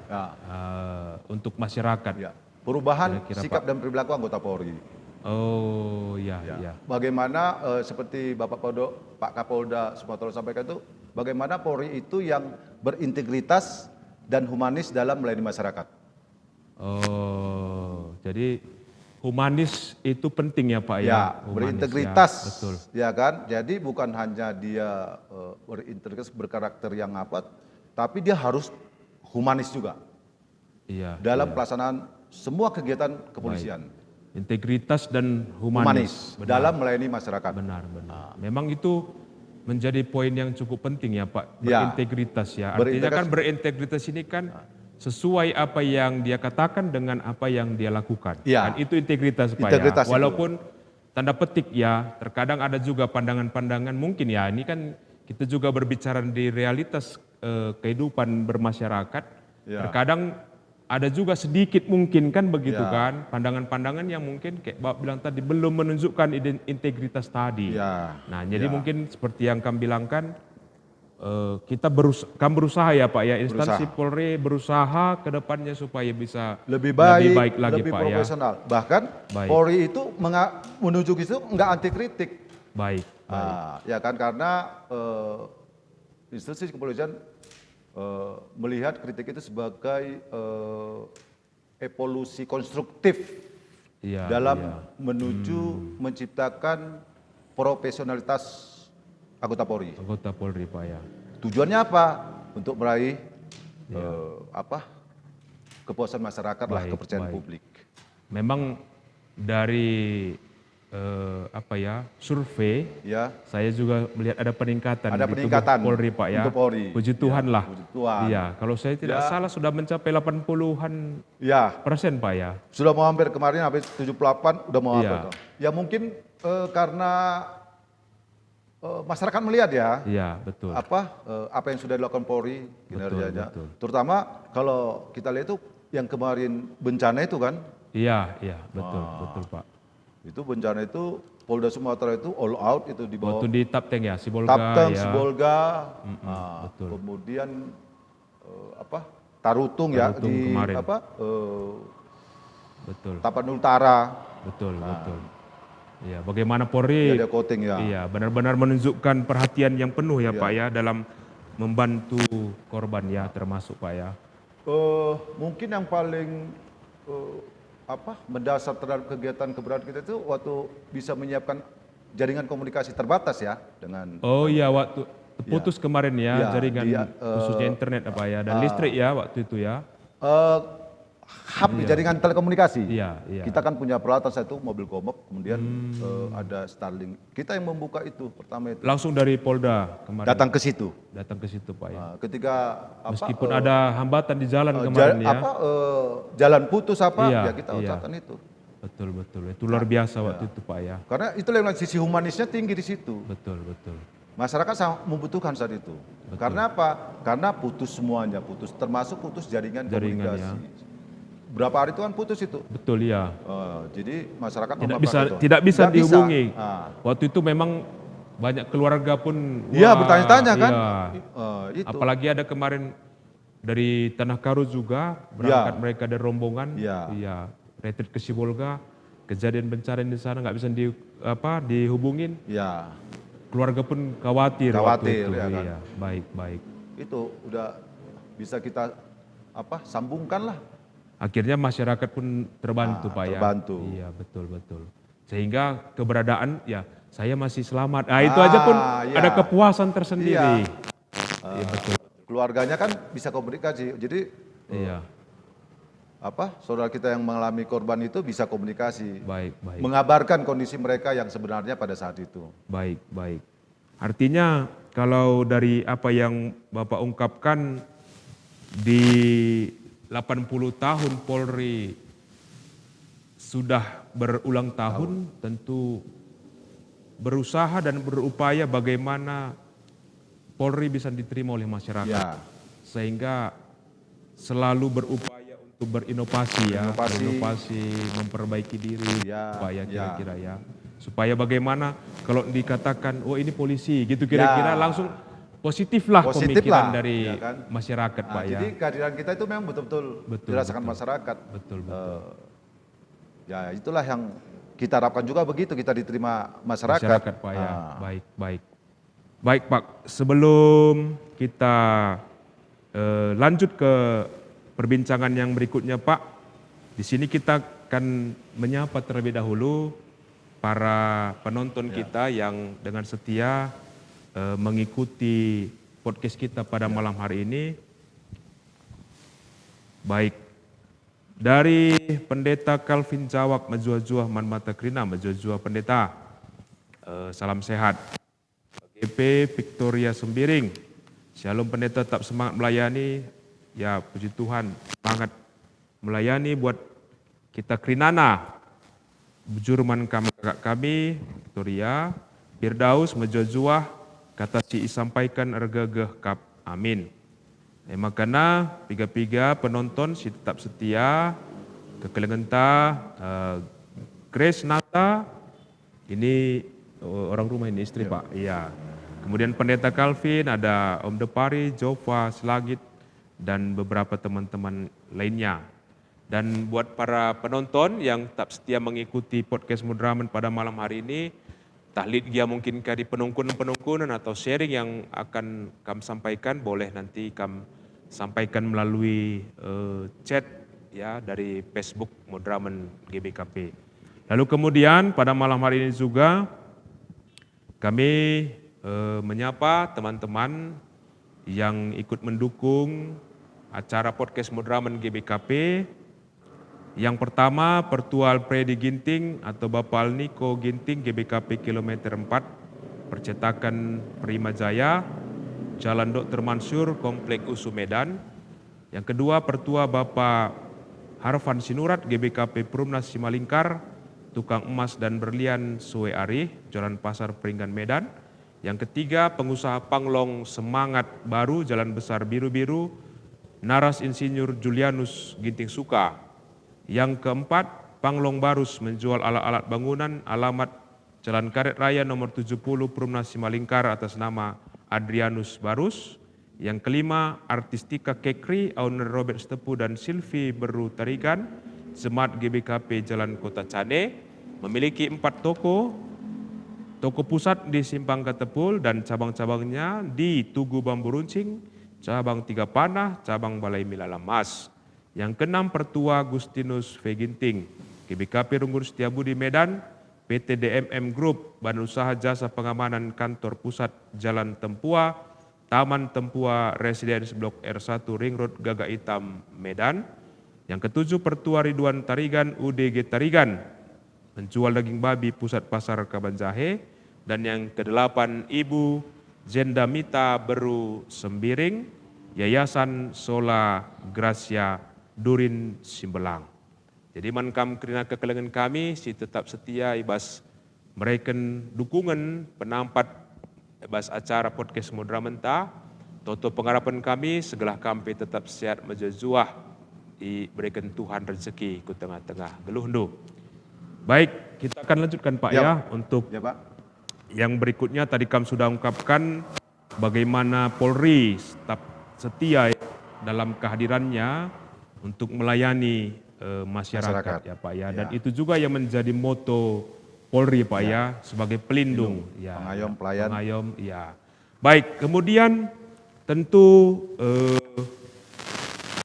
untuk masyarakat. Perubahan sikap dan perilaku anggota Polri. Bagaimana seperti Pak Kapolda Sumatera sampaikan itu, bagaimana Polri itu yang berintegritas dan humanis dalam melayani masyarakat. Jadi humanis itu penting ya Pak ya. Ya, Humanis, berintegritas, ya, betul. ya kan? Jadi bukan hanya dia berintegritas, berkarakter yang apa, tapi dia harus humanis juga Iya. dalam pelaksanaan semua kegiatan kepolisian. Integritas dan Humanis humanis. dalam melayani masyarakat. Benar. Memang itu menjadi poin yang cukup penting ya Pak, Ya. berintegritas ya. Artinya kan berintegritas ini kan sesuai apa yang dia katakan dengan apa yang dia lakukan. Ya. Kan itu integritas Pak Integritas ya. itu. Walaupun tanda petik ya, terkadang ada juga pandangan-pandangan mungkin ya, ini kan kita juga berbicara di realitas kehidupan bermasyarakat. Ya. Terkadang ada juga sedikit mungkin kan begitu Ya. kan, pandangan-pandangan yang mungkin kayak Bapak bilang tadi belum menunjukkan integritas tadi. Ya. Nah, jadi Ya. mungkin seperti yang kami bilangkan, kita berusaha ya Pak ya, instansi Polri berusaha ke depannya supaya bisa Lebih baik, lagi lebih Pak ya. profesional. Bahkan Baik. Polri itu menuju ke situ nggak anti kritik. Baik. Ya kan, karena institusi kepolisian melihat kritik itu sebagai evolusi konstruktif Iya, dalam menuju menciptakan profesionalitas anggota Polri. anggota Polri Pak ya. Tujuannya apa? Untuk meraih kepuasan masyarakat lah, Baik, kepercayaan baik. publik. Memang dari survei Ya, saya juga melihat ada peningkatan ada di peningkatan tubuh Polri Pak ya. untuk Polri. Puji Tuhan Ya, lah. puji Tuhan. Iya, kalau saya tidak salah sudah mencapai 80-an Ya, persen Pak ya. sudah mau hampir, kemarin habis 78 udah mau Iya. hampir. Ya mungkin karena masyarakat melihat ya Iya, betul. apa yang sudah dilakukan Polri kinerjanya. betul. Terutama kalau kita lihat itu yang kemarin bencana itu kan, Iya, betul Pak. itu bencana itu Polda Sumatera itu all out itu di bawah Waktu di Tapteng ya, Sibolga Tapteng, ya. Sibolga, betul. kemudian Tarutung ya Tarutung di kemarin. Betul, Tapanuli Utara, betul. Iya, bagaimana Polri ada coating ya. iya, benar-benar menunjukkan perhatian yang penuh ya Pak ya dalam membantu korban ya, termasuk Pak ya. Mungkin yang paling mendasar terhadap kegiatan keberadaan kita itu waktu bisa menyiapkan jaringan komunikasi terbatas ya dengan Oh iya, waktu putus kemarin ya, Iya, jaringan khususnya internet apa ya, dan listrik ya waktu itu ya. hub jaringan telekomunikasi. Iya. Kita kan punya peralatan, satu mobil Gomop, kemudian ada Starlink. Kita yang membuka itu pertama itu. Langsung dari Polda kemarin Datang ke situ. datang ke situ Pak ya. Ketika Meskipun ada hambatan di jalan kemarin ya. jalan putus Iya, ya kita ucapkan itu. Betul. Itu luar biasa waktu itu Pak ya. Karena itu yang sisi humanisnya tinggi di situ. Betul. Masyarakat sangat membutuhkan saat itu. Karena apa? Karena putus semuanya, termasuk putus jaringan komunikasi. Berapa hari itu kan putus itu. Betul ya. Jadi masyarakat Tidak bisa dihubungi. Waktu itu memang banyak keluarga pun Iya, bertanya-tanya kan. Itu. Apalagi ada kemarin dari Tanah Karo juga berangkat mereka dari rombongan. Iya. Retreat ke Sibolga, kejadian bencana di sana nggak bisa dihubungin. Iya. Keluarga pun khawatir waktu itu. Ya kan? Iya, baik. Itu udah bisa kita sambungkan lah. Akhirnya masyarakat pun terbantu Pak ya. Terbantu. Iya, betul. Sehingga keberadaan ya saya masih selamat. Itu aja pun ada kepuasan tersendiri. Iya, betul. Keluarganya kan bisa komunikasi. Jadi saudara kita yang mengalami korban itu bisa komunikasi. Baik. Mengabarkan kondisi mereka yang sebenarnya pada saat itu. Baik. Artinya kalau dari apa yang Bapak ungkapkan di 80 tahun Polri sudah berulang tahun, tentu berusaha dan berupaya bagaimana Polri bisa diterima oleh masyarakat. Ya. Sehingga selalu berupaya untuk berinovasi ya, memperbaiki diri, kira-kira ya. Supaya bagaimana kalau dikatakan, oh ini polisi, gitu kira-kira langsung positif lah pemikiran dari masyarakat Pak ya. Jadi kehadiran kita itu memang betul-betul dirasakan masyarakat. Betul. Ya itulah yang kita harapkan juga, begitu kita diterima masyarakat. Pak ya, baik. Baik Pak, sebelum kita lanjut ke perbincangan yang berikutnya Pak, di sini kita akan menyapa terlebih dahulu para penonton kita yang dengan setia mengikuti podcast kita pada malam hari ini. Baik, dari Pendeta Calvin Jawak Majua-Jua Manmata Krina, Majua-Jua Pendeta, salam sehat. GP Victoria Sembiring, Shalom Pendeta, tetap semangat melayani. Ya puji Tuhan, semangat melayani buat kita Krinana. Bujurman kami, kakak kami, Victoria, Firdaus, Majua-Jua, kata si sampaikan ergegeh kap, amin. Makanya piga-piga penonton si tetap setia, kekelengenta, Grace Nata, ini orang rumah ini istri Pak, iya. Kemudian Pendeta Calvin, ada Om Depari, Jova, Selagit, dan beberapa teman-teman lainnya. Dan buat para penonton yang tetap setia mengikuti podcast Mudraman pada malam hari ini, tahlid dia mungkin di penungkunan atau sharing yang akan kami sampaikan, boleh nanti kami sampaikan melalui chat ya dari Facebook Mudraman GBKP. Lalu kemudian pada malam hari ini juga kami menyapa teman-teman yang ikut mendukung acara podcast Mudraman GBKP. Yang pertama, Pertual Predi Ginting atau Bapak Niko Ginting GBKP kilometer 4, percetakan Prima Jaya, Jalan Dr. Mansur, Komplek USU Medan. Yang kedua, Pertua Bapak Harvan Sinurat GBKP Perumnas Simalingkar, Tukang Emas dan Berlian Sue Arih, Jalan Pasar Peringgan Medan. Yang ketiga, pengusaha Panglong Semangat Baru, Jalan Besar Biru-Biru, Naras Insinyur Julianus Ginting Suka. Yang keempat, Panglong Barus menjual alat-alat bangunan, alamat Jalan Karet Raya nomor 70 Perumnas Simalingkar atas nama Adrianus Barus. Yang kelima, Artistika Kekri, owner Robert Stepu dan Silvi Beru Tarigan, Semat GBKP Jalan Kota Cane, memiliki 4 toko pusat di Simpang Katepul dan cabang-cabangnya di Tugu Bambu Runcing, cabang Tiga Panah, cabang Balai Milalamas. Yang keenam, Pertua Agustinus V. Ginting, GBKP Runggur Setiabudi Medan, PT DMM Group, Badan Usaha Jasa Pengamanan Kantor Pusat Jalan Tempua, Taman Tempua Residence Blok R1 Ring Road Gaga Hitam Medan. Yang ketujuh, Pertua Ridwan Tarigan, UDG Tarigan, menjual daging babi Pusat Pasar Kabanjahe. Dan yang kedelapan, Ibu Jendamita Beru Sembiring, Yayasan Sola Gracia Durin Simbelang. Jadi mankam kerana kekelengan kami si tetap setia ibas mereken dukungan penampat ibas acara podcast Mudraman ta. Toto pengharapan kami segala kami tetap sehat majazuah diberikan Tuhan rezeki ke tengah-tengah geluhdu. Baik, kita akan lanjutkan Pak ya untuk Pak. Yang berikutnya tadi kami sudah ungkapkan bagaimana Polri tetap setia dalam kehadirannya untuk melayani masyarakat ya Pak ya. Dan itu juga yang menjadi moto Polri Pak ya, sebagai pelindung ya, pengayom pelayan. Pengayom ya. Baik, kemudian tentu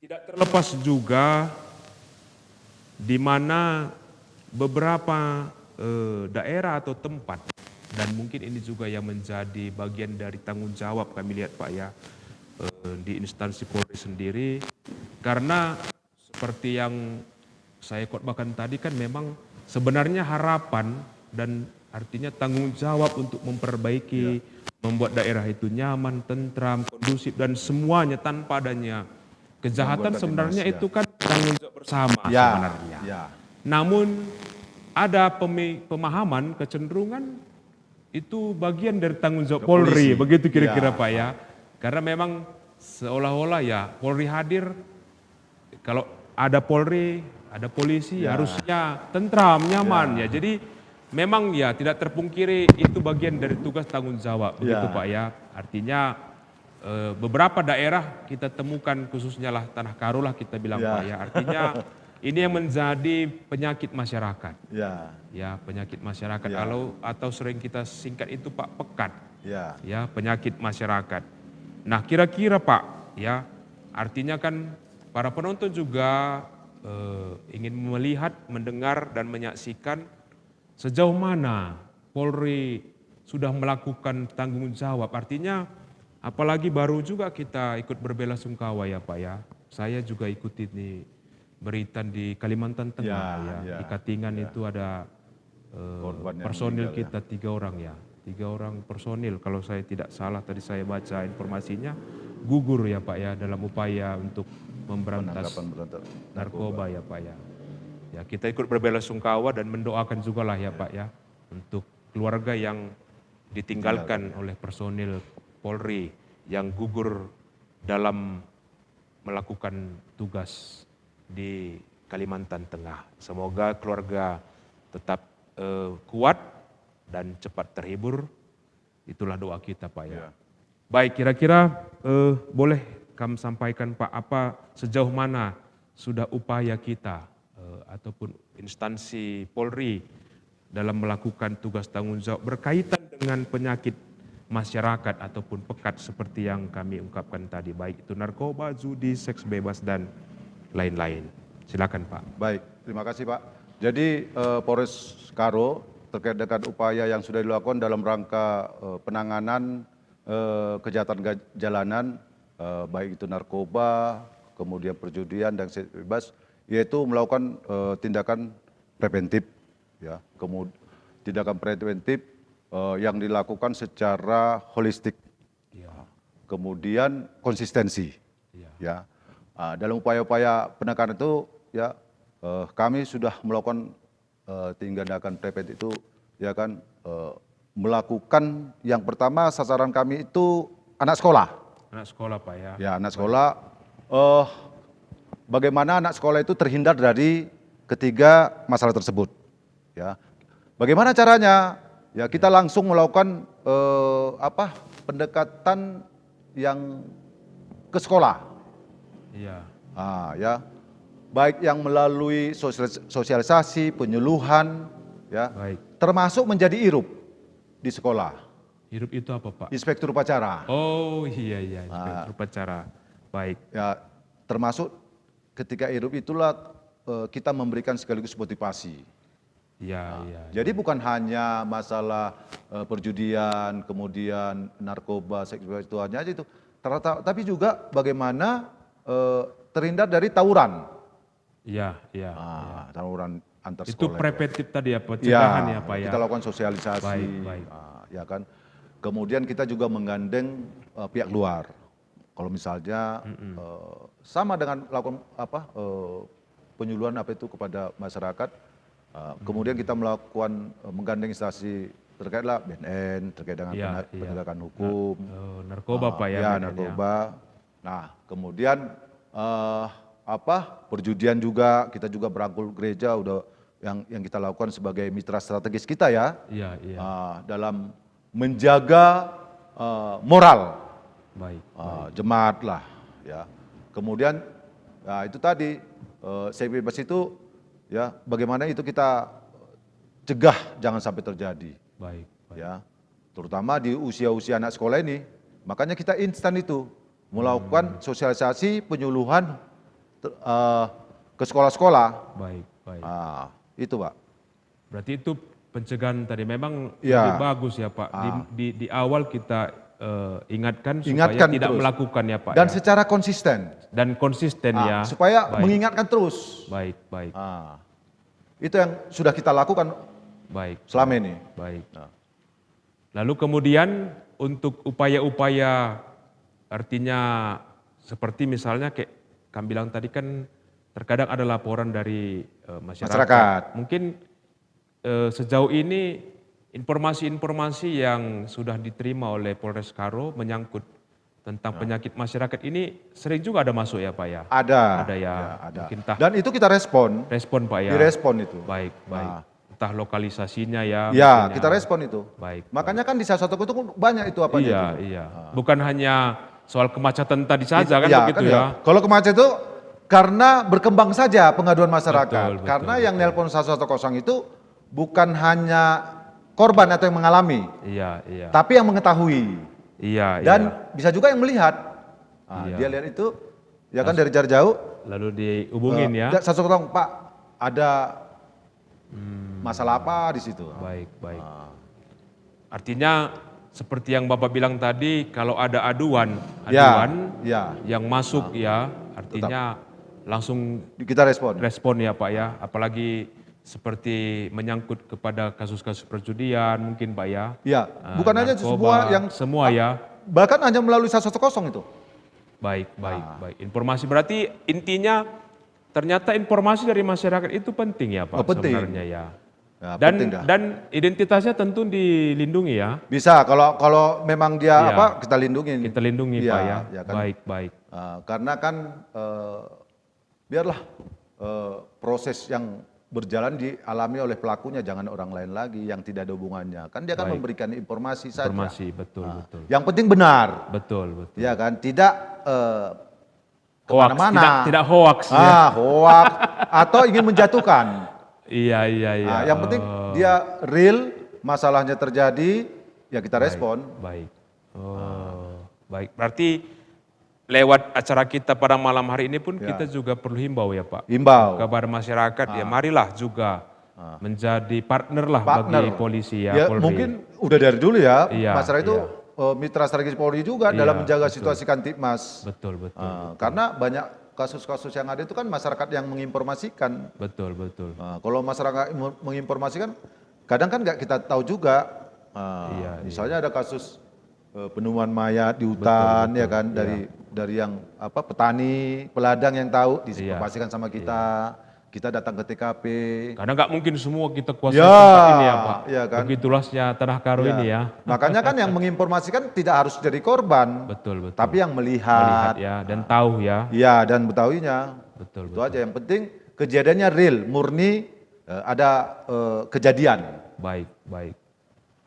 tidak terlepas juga di mana beberapa daerah atau tempat, dan mungkin ini juga yang menjadi bagian dari tanggung jawab kami lihat Pak ya di instansi Polri sendiri, karena seperti yang saya khotbahkan tadi kan memang sebenarnya harapan dan artinya tanggung jawab untuk memperbaiki, membuat daerah itu nyaman, tentram, kondusif dan semuanya tanpa adanya kejahatan sebenarnya itu kan tanggung jawab bersama sebenarnya. Namun ada pemahaman kecenderungan itu bagian dari tanggung jawab Polri, begitu kira-kira Pak ya. Karena memang seolah-olah ya Polri hadir, kalau ada Polri, ada polisi harusnya tentram, nyaman ya. Jadi memang ya tidak terpungkiri itu bagian dari tugas tanggung jawab, begitu Pak ya. Artinya beberapa daerah kita temukan khususnya lah Tanah Karo lah kita bilang Pak ya. Artinya ini yang menjadi penyakit masyarakat. Ya, penyakit masyarakat atau sering kita singkat itu Pak pekat. Ya, penyakit masyarakat. Nah, kira-kira Pak ya, artinya kan para penonton juga ingin melihat, mendengar dan menyaksikan sejauh mana Polri sudah melakukan tanggung jawab. Artinya apalagi baru juga kita ikut berbelasungkawa ya Pak ya. Saya juga ikuti nih berita di Kalimantan Tengah ya. Di Katingan itu ada personil kita 3 orang ya. 3 orang personil kalau saya tidak salah tadi saya baca informasinya gugur ya Pak ya dalam upaya untuk memberantas narkoba ya Pak ya. Ya kita ikut berbelasungkawa dan mendoakan juga lah ya Pak ya untuk keluarga yang ditinggalkan oleh personil Polri yang gugur dalam melakukan tugas di Kalimantan Tengah. Semoga keluarga tetap kuat dan cepat terhibur. Itulah doa kita Pak ya. Baik, kira-kira boleh kami sampaikan Pak apa sejauh mana sudah upaya kita ataupun instansi Polri dalam melakukan tugas tanggung jawab berkaitan dengan penyakit masyarakat ataupun pekat seperti yang kami ungkapkan tadi, baik itu narkoba, judi, seks bebas dan lain-lain. Silakan Pak. Baik, terima kasih Pak. Jadi Polres Karo terkait dengan upaya yang sudah dilakukan dalam rangka penanganan kejahatan jalanan, baik itu narkoba, kemudian perjudian dan seks bebas, yaitu melakukan tindakan preventif, ya, kemudian tindakan preventif yang dilakukan secara holistik, kemudian konsistensi, ya. Dalam upaya-upaya penekanan itu, ya, kami sudah melakukan tindakan preventif itu, ya kan, melakukan yang pertama sasaran kami itu anak sekolah. Anak sekolah Pak ya. Ya, anak sekolah. Bagaimana anak sekolah itu terhindar dari ketiga masalah tersebut, ya. Bagaimana caranya? Ya kita langsung melakukan pendekatan yang ke sekolah. Iya. Ya, baik yang melalui sosialisasi, penyuluhan, ya, Baik. termasuk menjadi IRUP di sekolah. Hirup itu apa Pak? Inspektur upacara. Oh iya, inspektur upacara. Baik. Ya, termasuk ketika IRUP itulah kita memberikan sekaligus motivasi. Iya. Jadi bukan hanya masalah perjudian, kemudian narkoba, seks bebas itu hanya itu, tapi juga bagaimana terhindar dari tawuran. Iya. Tawuran antar sekolah. Itu preventif tadi ya, pencegahan ya Pak ya. Kita lakukan sosialisasi, Baik. Ya kan. Kemudian kita juga menggandeng pihak luar. Kalau misalnya sama dengan lakukan penyuluhan kepada masyarakat. Kemudian kita melakukan menggandeng instansi terkait lah BNN terkait dengan penegakan hukum, narkoba Pak ya. Ya, narkoba. Nah, kemudian perjudian juga kita juga berangkul gereja udah yang kita lakukan sebagai mitra strategis kita ya. Iya. Dalam menjaga moral Baik. jemaat lah, ya. Kemudian itu tadi seks bebas itu, ya, bagaimana itu kita cegah jangan sampai terjadi. Baik. Ya, terutama di usia-usia anak sekolah ini, makanya kita instan itu melakukan sosialisasi penyuluhan ke sekolah-sekolah. Baik. Itu Pak. Berarti itu pencegahan tadi memang Ya. lebih bagus ya Pak. Di awal kita ingatkan supaya Ingatkan tidak terus. melakukan ya Pak. Dan ya. secara konsisten. Dan konsisten ya. Supaya Baik. mengingatkan terus. Baik. Itu yang sudah kita lakukan Baik. selama ini. Baik. Lalu kemudian untuk upaya-upaya artinya seperti misalnya kayak kami bilang tadi kan terkadang ada laporan dari masyarakat. Mungkin sejauh ini informasi-informasi yang sudah diterima oleh Polres Karo menyangkut tentang penyakit masyarakat ini sering juga ada masuk ya Pak ya? Ada ya. ada. Mungkin entah Dan itu kita respon Pak ya? direspon itu. Baik. Entah lokalisasinya ya. Ya, mungkin kita respon itu. Baik. Makanya kan di salah satu itu banyak itu apa Iya. Bukan hanya soal kemacatan tadi saja kan begitu kan ya. Kalau kemacetan itu karena berkembang saja pengaduan masyarakat. Betul, karena yang nelpon 110 itu bukan hanya korban atau yang mengalami, Iya. tapi yang mengetahui. Iya. Dan bisa juga yang melihat. Dia lihat itu, ya kan dari jarak jauh, lalu dihubungin ya. 110 Pak, ada masalah apa di situ? Baik, baik. Artinya seperti yang Bapak bilang tadi, kalau ada aduan Ya, yang masuk ya, artinya langsung kita respon. respon ya Pak ya. Apalagi seperti menyangkut kepada kasus-kasus perjudian mungkin Pak ya. Ya, bukan hanya narkoba, semua yang semua ya. bahkan hanya melalui 110 itu. Baik, baik, baik. Informasi berarti intinya ternyata informasi dari masyarakat itu penting ya Pak Penting. sebenarnya ya. Ya, Dan penting dah. dan identitasnya tentu dilindungi ya. Bisa kalau memang dia Iya. kita lindungin. Kita lindungi Iya, Pak ya. ya kan. Baik, baik. Karena kan biarlah proses yang berjalan dialami oleh pelakunya, jangan orang lain lagi yang tidak ada hubungannya. Kan dia kan Baik. memberikan informasi saja. Informasi betul, betul. Yang penting benar, Betul, betul. ya kan. Tidak Hoax, kemana-mana. tidak hoax ya. Hoax atau ingin menjatuhkan. Iya, iya, iya. Yang penting dia real, masalahnya terjadi, ya kita respon. Baik. Baik. Berarti lewat acara kita pada malam hari ini pun kita juga perlu himbau ya Pak. Himbau. Kepada masyarakat ya marilah juga menjadi partner lah bagi polisi ya, Ya, Polri. mungkin udah dari dulu ya, Iya, masyarakat itu mitra strategis Polri juga dalam menjaga betul. situasi Kamtibmas. Betul, betul. Karena banyak kasus-kasus yang ada itu kan masyarakat yang menginformasikan. Betul, betul. Kalau masyarakat menginformasikan, kadang kan nggak kita tahu juga. Misalnya ada kasus penemuan mayat di hutan, ya kan, dari yang petani, peladang yang tahu diinformasikan sama kita. Kita datang ke TKP. Karena nggak mungkin semua kita kuasai Ya, tempat ini ya Pak. iya kan. Begitu luasnya tanah karo ini ya. Makanya kan yang menginformasikan tidak harus dari korban, Betul, betul. tapi yang melihat, ya dan tahu ya. ya dan mengetahuinya. Betul, Itu aja yang penting kejadiannya real, murni, ada kejadian. Baik, baik.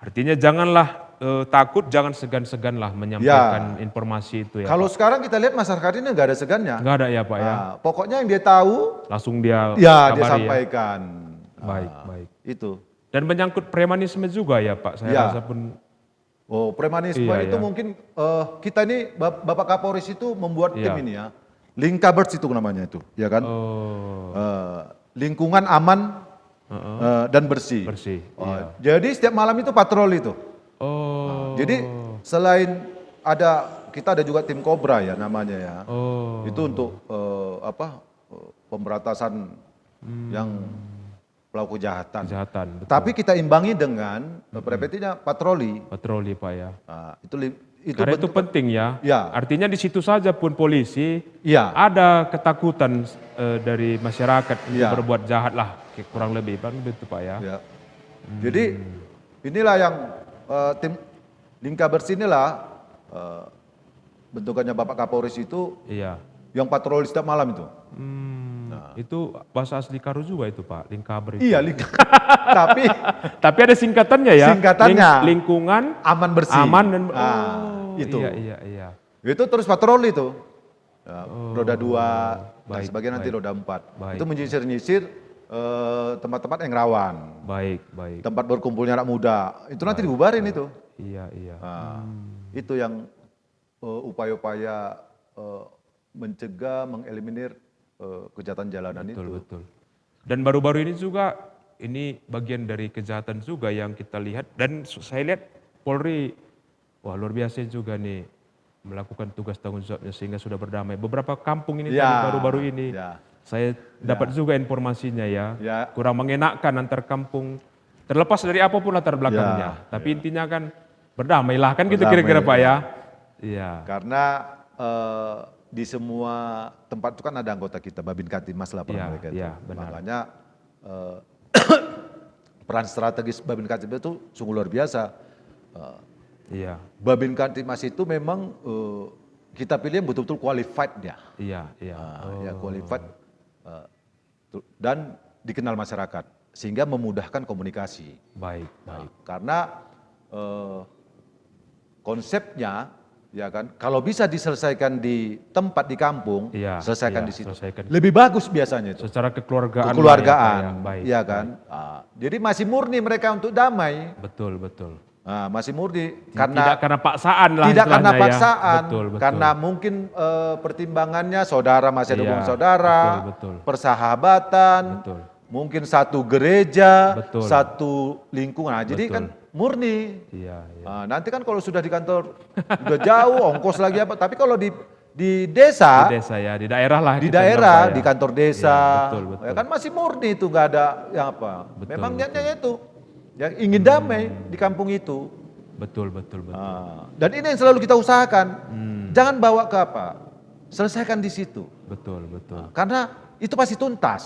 Artinya janganlah takut, jangan segan-segan lah menyampaikan informasi itu ya. Kalau sekarang kita lihat masyarakat ini nggak ada segannya. Nggak ada ya Pak ya. Pokoknya yang dia tahu, Langsung dia ya dia kabari sampaikan. Baik, baik. Itu. Dan menyangkut premanisme juga ya Pak. Saya rasa pun Premanisme Iya, itu ya. mungkin kita ini Bapak Kapolres itu membuat tim ini ya. Linkabers itu namanya itu, ya kan? Lingkungan aman dan bersih. bersih. Jadi setiap malam itu patroli itu. Jadi selain kita ada juga tim Kobra ya namanya ya. Itu untuk pemberantasan yang pelaku kejahatan. Betul. Tapi kita imbangi dengan preventifnya patroli. Patroli Pak ya. Itu Karena itu penting ya. Ya. Artinya di situ saja pun polisi ya. ada ketakutan dari masyarakat untuk Ya. berbuat jahat lah. Kurang lebih kan begitu Pak ya. Ya. Jadi inilah yang tim Linkabers inilah bentukannya Bapak Kapolres itu Iya. yang patroli setiap malam itu. Itu bahasa asli Karo juga itu Pak, Linkabers. Iya, Tapi ada singkatannya ya. Singkatannya. Lingkungan aman bersih. aman dan itu. Iya. Itu terus patroli itu. Ya, roda 2, dan baik, sebagian nanti baik. roda 4. Baik. Itu menyisir-nyisir tempat-tempat yang rawan. Baik, baik. Tempat berkumpulnya anak muda. Itu nanti dibubarin itu. Iya. Itu yang upaya-upaya mencegah, mengeliminir kejahatan jalanan itu. Betul. Dan baru-baru ini juga ini bagian dari kejahatan juga yang kita lihat dan saya lihat Polri wah luar biasa juga nih melakukan tugas tanggung jawabnya sehingga sudah berdamai. Beberapa kampung ini tadi baru-baru ini saya dapat juga informasinya ya. Kurang mengenakkan antar kampung terlepas dari apapun latar belakangnya. Tapi intinya kan berdamailah kan gitu kira-kira Pak ya. Iya. Karena di semua tempat itu kan ada anggota kita, Babin Kamtibmas lah mereka itu. Benar. Makanya peran strategis Babin Kamtibmas itu sungguh luar biasa. Iya. Babin Kamtibmas itu memang kita pilih yang betul-betul qualified dia. Iya. Ya qualified dan dikenal masyarakat sehingga memudahkan komunikasi. Baik. Karena konsepnya ya kan, kalau bisa diselesaikan di tempat di kampung, selesaikan di situ. Lebih bagus biasanya itu. Secara kekeluargaan. Kekeluargaan, Baik, ya kan. Jadi masih murni mereka untuk damai. Betul. Masih murni Tidak karena paksaan lah tidak karena istilahnya ya. paksaan, Betul, betul. karena mungkin pertimbangannya saudara masih ada Iya, hubungan saudara, betul, betul. persahabatan, Betul. mungkin satu gereja, Betul. satu lingkungan. Nah, jadi Betul. kan murni. Iya, iya. Nanti kan kalau sudah di kantor udah jauh, ongkos lagi apa. Tapi kalau di desa, Di desa ya, di daerah lah. di kita bilang, daerah, Pak, ya. di kantor desa, Iya, betul, betul. ya kan masih murni itu, nggak ada yang apa. Betul, Memang betul. niatnya itu, yang ingin damai di kampung itu. Betul, betul, betul. Dan ini yang selalu kita usahakan. Hmm. Jangan bawa ke apa, selesaikan di situ. Betul, betul. Karena itu pasti tuntas.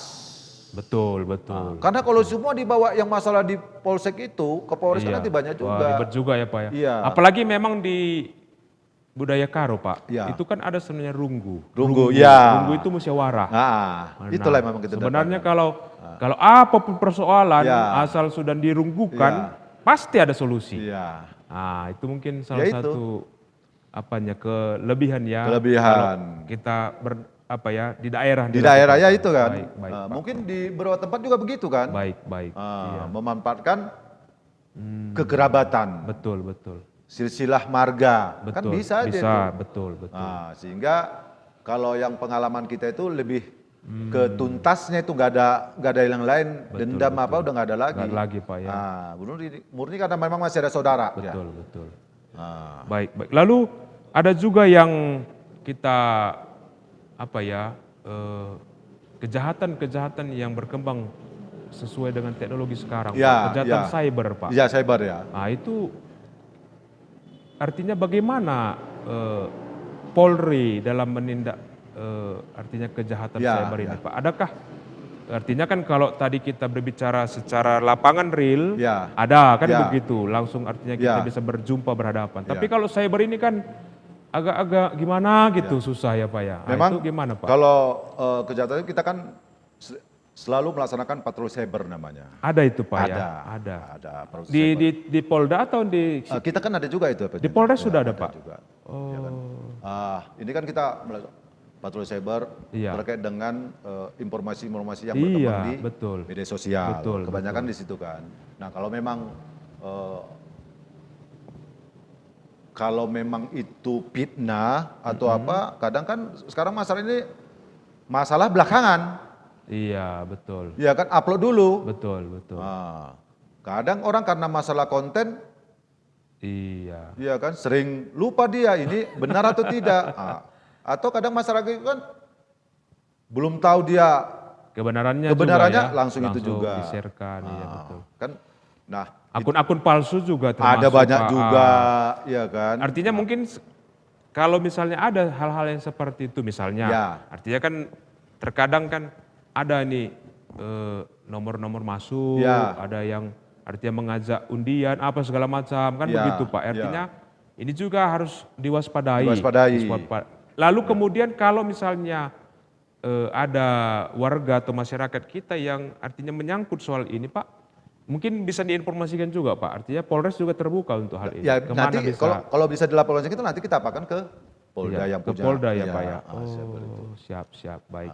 Betul, betul. Karena kalau semua dibawa yang masalah di polsek itu, ke Polres kan Iya. nanti banyak Wah, juga. ribet juga ya Pak ya. Iya. Apalagi memang di budaya Karo Pak, Iya. itu kan ada sebenarnya runggu. Runggu, ya. Runggu itu musyawarah. Nah, itulah yang memang kita Sebenarnya dapatkan. kalau apapun persoalan Ya. asal sudah dirunggukan, Ya. pasti ada solusi. Iya. Nah, itu mungkin salah Ya itu. satu kelebihan ya. Kelebihan. Kalau kita di daerah. Di daerah ya itu kan. Baik, baik, Pak. Mungkin di beberapa tempat juga begitu kan. Baik, baik. Iya. Memanfaatkan kekerabatan, Betul, betul. silsilah marga, Betul. kan bisa aja Bisa, itu. betul, betul. Sehingga kalau yang pengalaman kita itu lebih ke tuntasnya itu nggak ada yang lain, dendam apa udah nggak ada lagi. Nggak ada lagi, Pak, ya. Murni karena memang masih ada saudara. Ya. Betul, betul. Baik, baik. Lalu ada juga yang kita kejahatan-kejahatan yang berkembang sesuai dengan teknologi sekarang, Ya, Pak. Kejahatan cyber, Pak. Iya, cyber ya. Nah, itu artinya bagaimana Polri dalam menindak artinya kejahatan Ya, cyber ini, ya. Pak? Adakah artinya kan kalau tadi kita berbicara secara lapangan real, Ya. ada kan Ya. begitu, langsung artinya kita Ya. bisa berjumpa berhadapan. Ya. Tapi kalau cyber ini kan agak-agak gimana gitu, susah ya Pak ya. Nah, Memang itu gimana Pak? kalau kejahatan itu kita kan selalu melaksanakan patroli cyber namanya. Ada itu Pak Ada. ya? Ada. Ada patroli cyber. Di Polda atau di Kita kan ada juga itu. Di Polres sudah ada, Pak? Juga. Oh. Ya kan? Ini kan kita patroli cyber Iya. terkait dengan informasi-informasi yang Iya, berkembang di betul. media sosial. Betul, Kebanyakan di situ kan. Nah, kalau memang itu fitnah atau apa, kadang kan sekarang masalah ini masalah belakangan. Iya, betul. Ya kan, upload dulu. Betul, betul. Kadang orang karena masalah konten, Iya. ya kan, sering lupa dia ini benar atau tidak. Atau kadang masyarakat itu kan belum tahu dia Kebenarannya kebenarannya juga ya, langsung itu juga. di-share-kan, iya betul. Kan, nah Akun-akun palsu juga termasuk. ada banyak Pak. juga, ya kan. Artinya mungkin kalau misalnya ada hal-hal yang seperti itu misalnya, Ya. artinya kan terkadang kan ada nih nomor-nomor masuk, Ya. ada yang artinya mengajak undian apa segala macam kan Ya, begitu Pak. Artinya ini juga harus diwaspadai. Diwaspadai. Lalu kemudian kalau misalnya ada warga atau masyarakat kita yang artinya menyangkut soal ini Pak, mungkin bisa diinformasikan juga Pak. Artinya Polres juga terbuka untuk hal ini. Ya Kemana nanti bisa? kalau bisa dilaporkan kita nanti kita apakan ke Polda Iya, yang ke punya. Polda ya Pak ya. cyber itu. Siap, baik.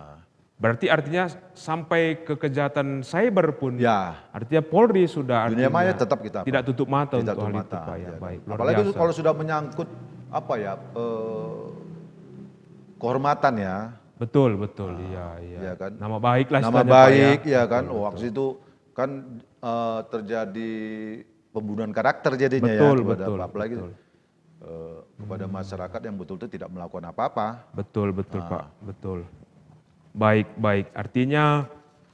Berarti artinya sampai ke kejahatan cyber pun, Ya. artinya Polri sudah Dunia artinya maya tetap kita tidak tutup mata Tidak untuk hal tutup itu Pak ya. kan. Baik, luar Apalagi biasa. kalau sudah menyangkut kehormatan ya. Betul, iya. Iya kan? Nama baik lah Nama istilahnya, Pak baik ya Betul, kan. betul. Waktu itu kan terjadi pembunuhan karakter jadinya Betul, ya kepada betul, apalagi betul. kepada masyarakat yang betul-betul tidak melakukan apa-apa. Betul Pak, betul. Baik. Artinya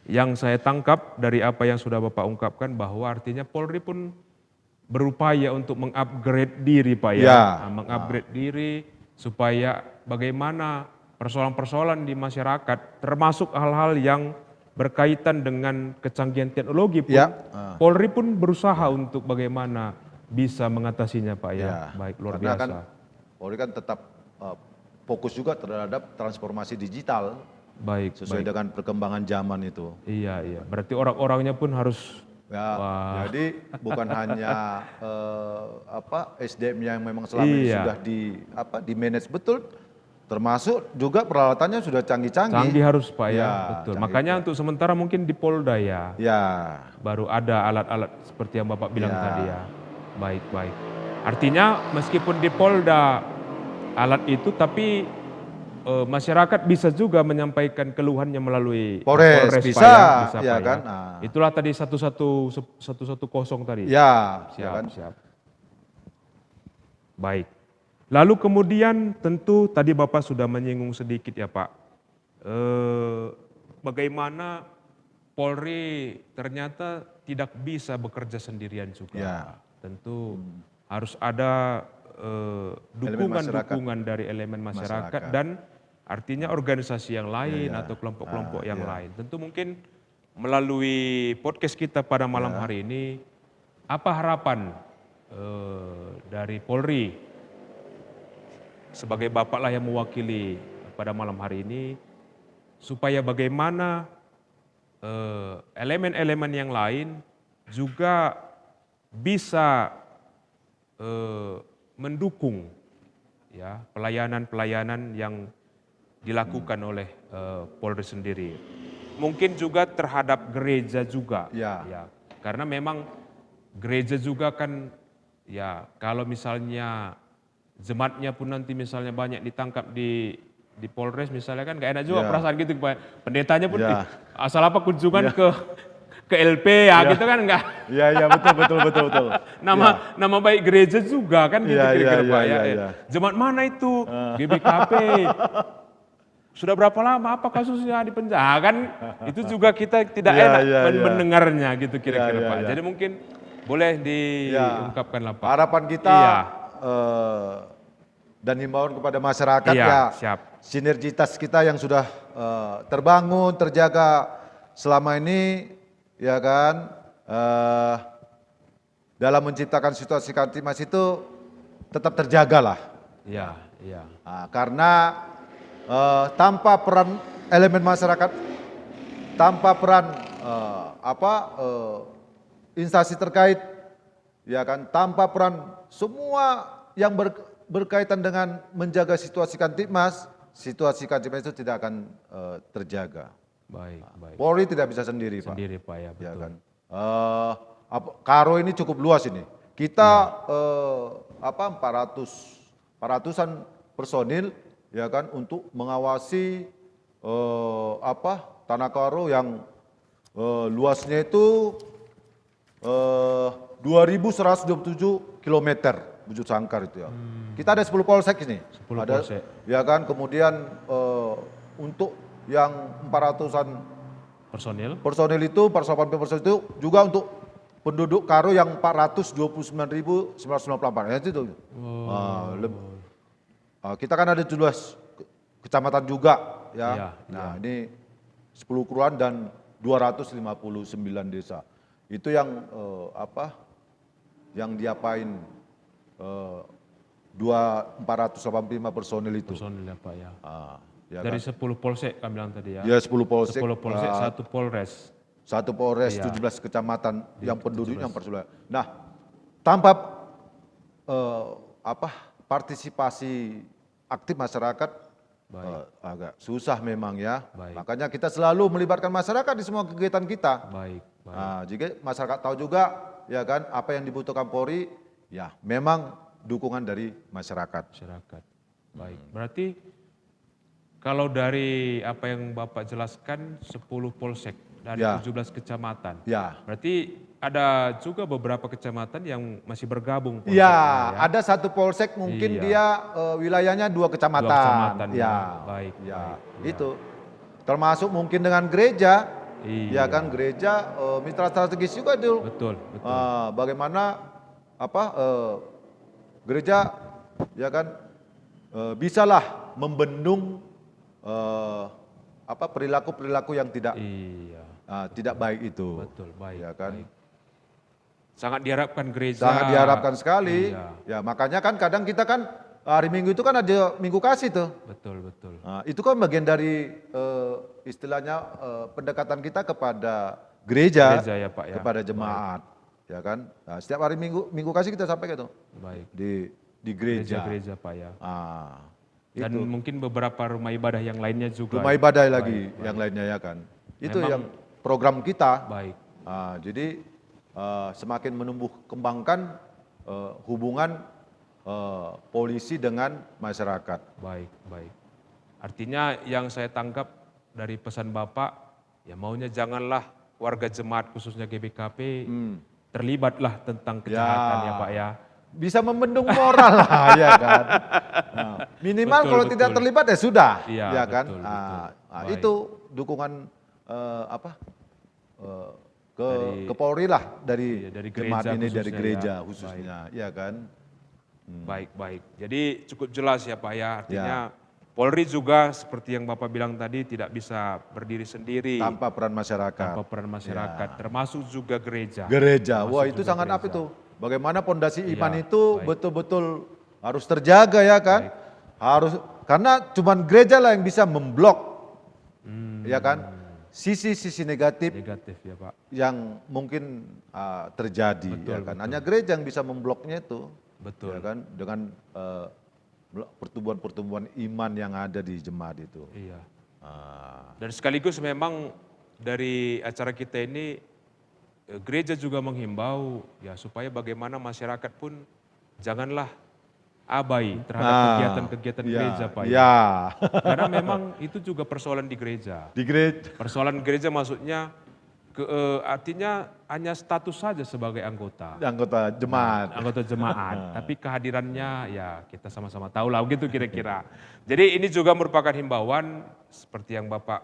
yang saya tangkap dari apa yang sudah Bapak ungkapkan bahwa artinya Polri pun berupaya untuk mengupgrade diri Pak ya. Ya. Mengupgrade diri supaya bagaimana persoalan-persoalan di masyarakat termasuk hal-hal yang berkaitan dengan kecanggihan teknologi pun Ya. Polri pun berusaha untuk bagaimana bisa mengatasinya Pak ya. Baik, luar Karena biasa. kan Polri kan tetap fokus juga terhadap transformasi digital Baik, sesuai dengan perkembangan zaman itu. Iya. Berarti orang-orangnya pun harus Ya, Wah. jadi bukan hanya SDM yang memang selama ini Iya. sudah di manage betul, termasuk juga peralatannya sudah canggih-canggih. canggih harus Pak ya. Ya, Betul. canggih, Makanya untuk sementara mungkin di Polda ya Ya, baru ada alat-alat seperti yang Bapak bilang Ya. tadi ya. Baik, baik. Artinya meskipun di Polda alat itu, tapi masyarakat bisa juga menyampaikan keluhannya melalui Polres, Polres bisa, Pak ya Pak kan? Nah. Itulah tadi 110 tadi. Ya, ya Siap, kan? siap. Baik. Lalu kemudian tentu tadi Bapak sudah menyinggung sedikit ya Pak. Bagaimana Polri ternyata tidak bisa bekerja sendirian juga. Ya. Tentu harus ada dukungan-dukungan dari elemen masyarakat dan artinya organisasi yang lain atau kelompok-kelompok yang lain. Tentu mungkin melalui podcast kita pada malam hari ini, apa harapan dari Polri sebagai Bapak lah yang mewakili pada malam hari ini, supaya bagaimana elemen-elemen yang lain juga bisa mendukung ya pelayanan-pelayanan yang dilakukan oleh Polri sendiri. Mungkin juga terhadap gereja juga, ya. Karena memang gereja juga kan ya kalau misalnya jemaatnya pun nanti misalnya banyak ditangkap di Polres misalnya kan gak enak juga perasaan gitu. Pendetanya pun asal apa kunjungan ke LP ya gitu kan enggak. Iya betul. Nama baik gereja juga kan gitu kira-kira Pak ya. Jemaat mana itu? GBKP. Sudah berapa lama apa kasusnya di penjara kan itu juga kita tidak enak mendengarnya gitu kira-kira Pak. Jadi mungkin boleh diungkapkan lah Pak. Harapan kita dan himbauan kepada masyarakat sinergitas kita yang sudah terbangun, terjaga selama ini ya kan dalam menciptakan situasi Kamtibmas itu tetap terjaga lah. Iya. Nah, karena tanpa peran elemen masyarakat, tanpa peran instansi terkait, ya kan, tanpa peran semua yang berkaitan dengan menjaga situasi Kamtibmas itu tidak akan terjaga. Baik. Polri tidak bisa sendiri Pak. Sendiri Pak ya, betul. Ya kan? Karo ini cukup luas ini. Kita 400-an personil ya kan untuk mengawasi tanah karo yang luasnya itu 2.127 km Bujur Sangkar itu ya. Kita ada 10 polsek ini. 10 ada, polsek. Ya kan, kemudian untuk yang 400-an personil itu, 480 personil itu juga untuk penduduk Karo yang 429.998. Ya itu. Kita kan ada 17 kecamatan juga ya. Ini 10 kelurahan dan 259 desa. Itu yang yang diapain 485 personil itu. Personil ya Pak ya. Ya dari kan? 10 polsek kami bilang tadi ya. Ya 10 polsek. 10 polsek, 1 polres. 1 polres, 17 kecamatan yang penduduknya 14. Nah, tanpa partisipasi aktif masyarakat agak susah memang ya. Makanya kita selalu melibatkan masyarakat di semua kegiatan kita. Nah, jika masyarakat tahu juga ya kan apa yang dibutuhkan Polri, ya memang dukungan dari masyarakat. Baik. Berarti kalau dari apa yang Bapak jelaskan 10 polsek dari 17 kecamatan. Berarti ada juga beberapa kecamatan yang masih bergabung. Ada 1 polsek mungkin dia wilayahnya 2 kecamatan. Baik. Itu. Termasuk mungkin dengan gereja. Ya kan gereja mitra strategis juga itu. Betul. Bagaimana gereja ya kan bisalah membendung perilaku-perilaku yang tidak baik itu. Betul, baik. Ya kan? Baik. Sangat diharapkan gereja. Sangat diharapkan sekali. Ya makanya kan kadang kita kan hari Minggu itu kan ada Minggu Kasih tuh. Betul. Nah, itu kan bagian dari istilahnya pendekatan kita kepada gereja ya Pak ya. Kepada jemaat. Baik. Ya kan? Nah, setiap hari Minggu Kasih kita sampaikan tuh. Baik. Di gereja. Gereja Pak ya. Dan itu. mungkin beberapa rumah ibadah yang lainnya juga. Rumah ibadah lagi yang lainnya ya kan. Itu yang program kita. Baik. Jadi semakin menumbuh kembangkan hubungan polisi dengan masyarakat. Baik, baik. Artinya yang saya tangkap dari pesan Bapak, ya maunya janganlah warga jemaat khususnya GBKP terlibatlah tentang kejahatan ya Pak ya. Bisa membendung moral lah ya kan. Nah, minimal Betul, kalau betul. tidak terlibat ya sudah, Iya, ya kan. betul, Nah, betul. nah, Baik. itu dukungan ke Polri lah dari, Iya, dari jemaat gereja ini, dari khususnya gereja ya. khususnya, ya kan. Baik, baik. Jadi cukup jelas ya Pak ya, artinya Polri juga seperti yang Bapak bilang tadi tidak bisa berdiri sendiri Tanpa peran masyarakat. tanpa peran masyarakat, termasuk juga gereja. Gereja, wah Termasuk itu juga sangat apa gereja. itu? Bagaimana pondasi iman Iya, itu baik. betul-betul harus terjaga ya kan? Harus, karena cuman gereja lah yang bisa memblok, ya kan? Sisi-sisi negatif Negatif ya Pak. yang mungkin terjadi, Betul, ya kan? betul. Hanya gereja yang bisa membloknya itu, Betul. ya kan? Dengan pertumbuhan-pertumbuhan iman yang ada di jemaat itu. Iya. Ah, Dan sekaligus memang dari acara kita ini gereja juga menghimbau ya supaya bagaimana masyarakat pun janganlah abai terhadap kegiatan-kegiatan ya, gereja Pak ya. ya. Karena memang itu juga persoalan di gereja. Di gereja. Persoalan gereja maksudnya artinya hanya status saja sebagai anggota. Anggota jemaat. Anggota jemaat, tapi kehadirannya ya kita sama-sama tahu lah gitu kira-kira. Jadi ini juga merupakan himbauan seperti yang Bapak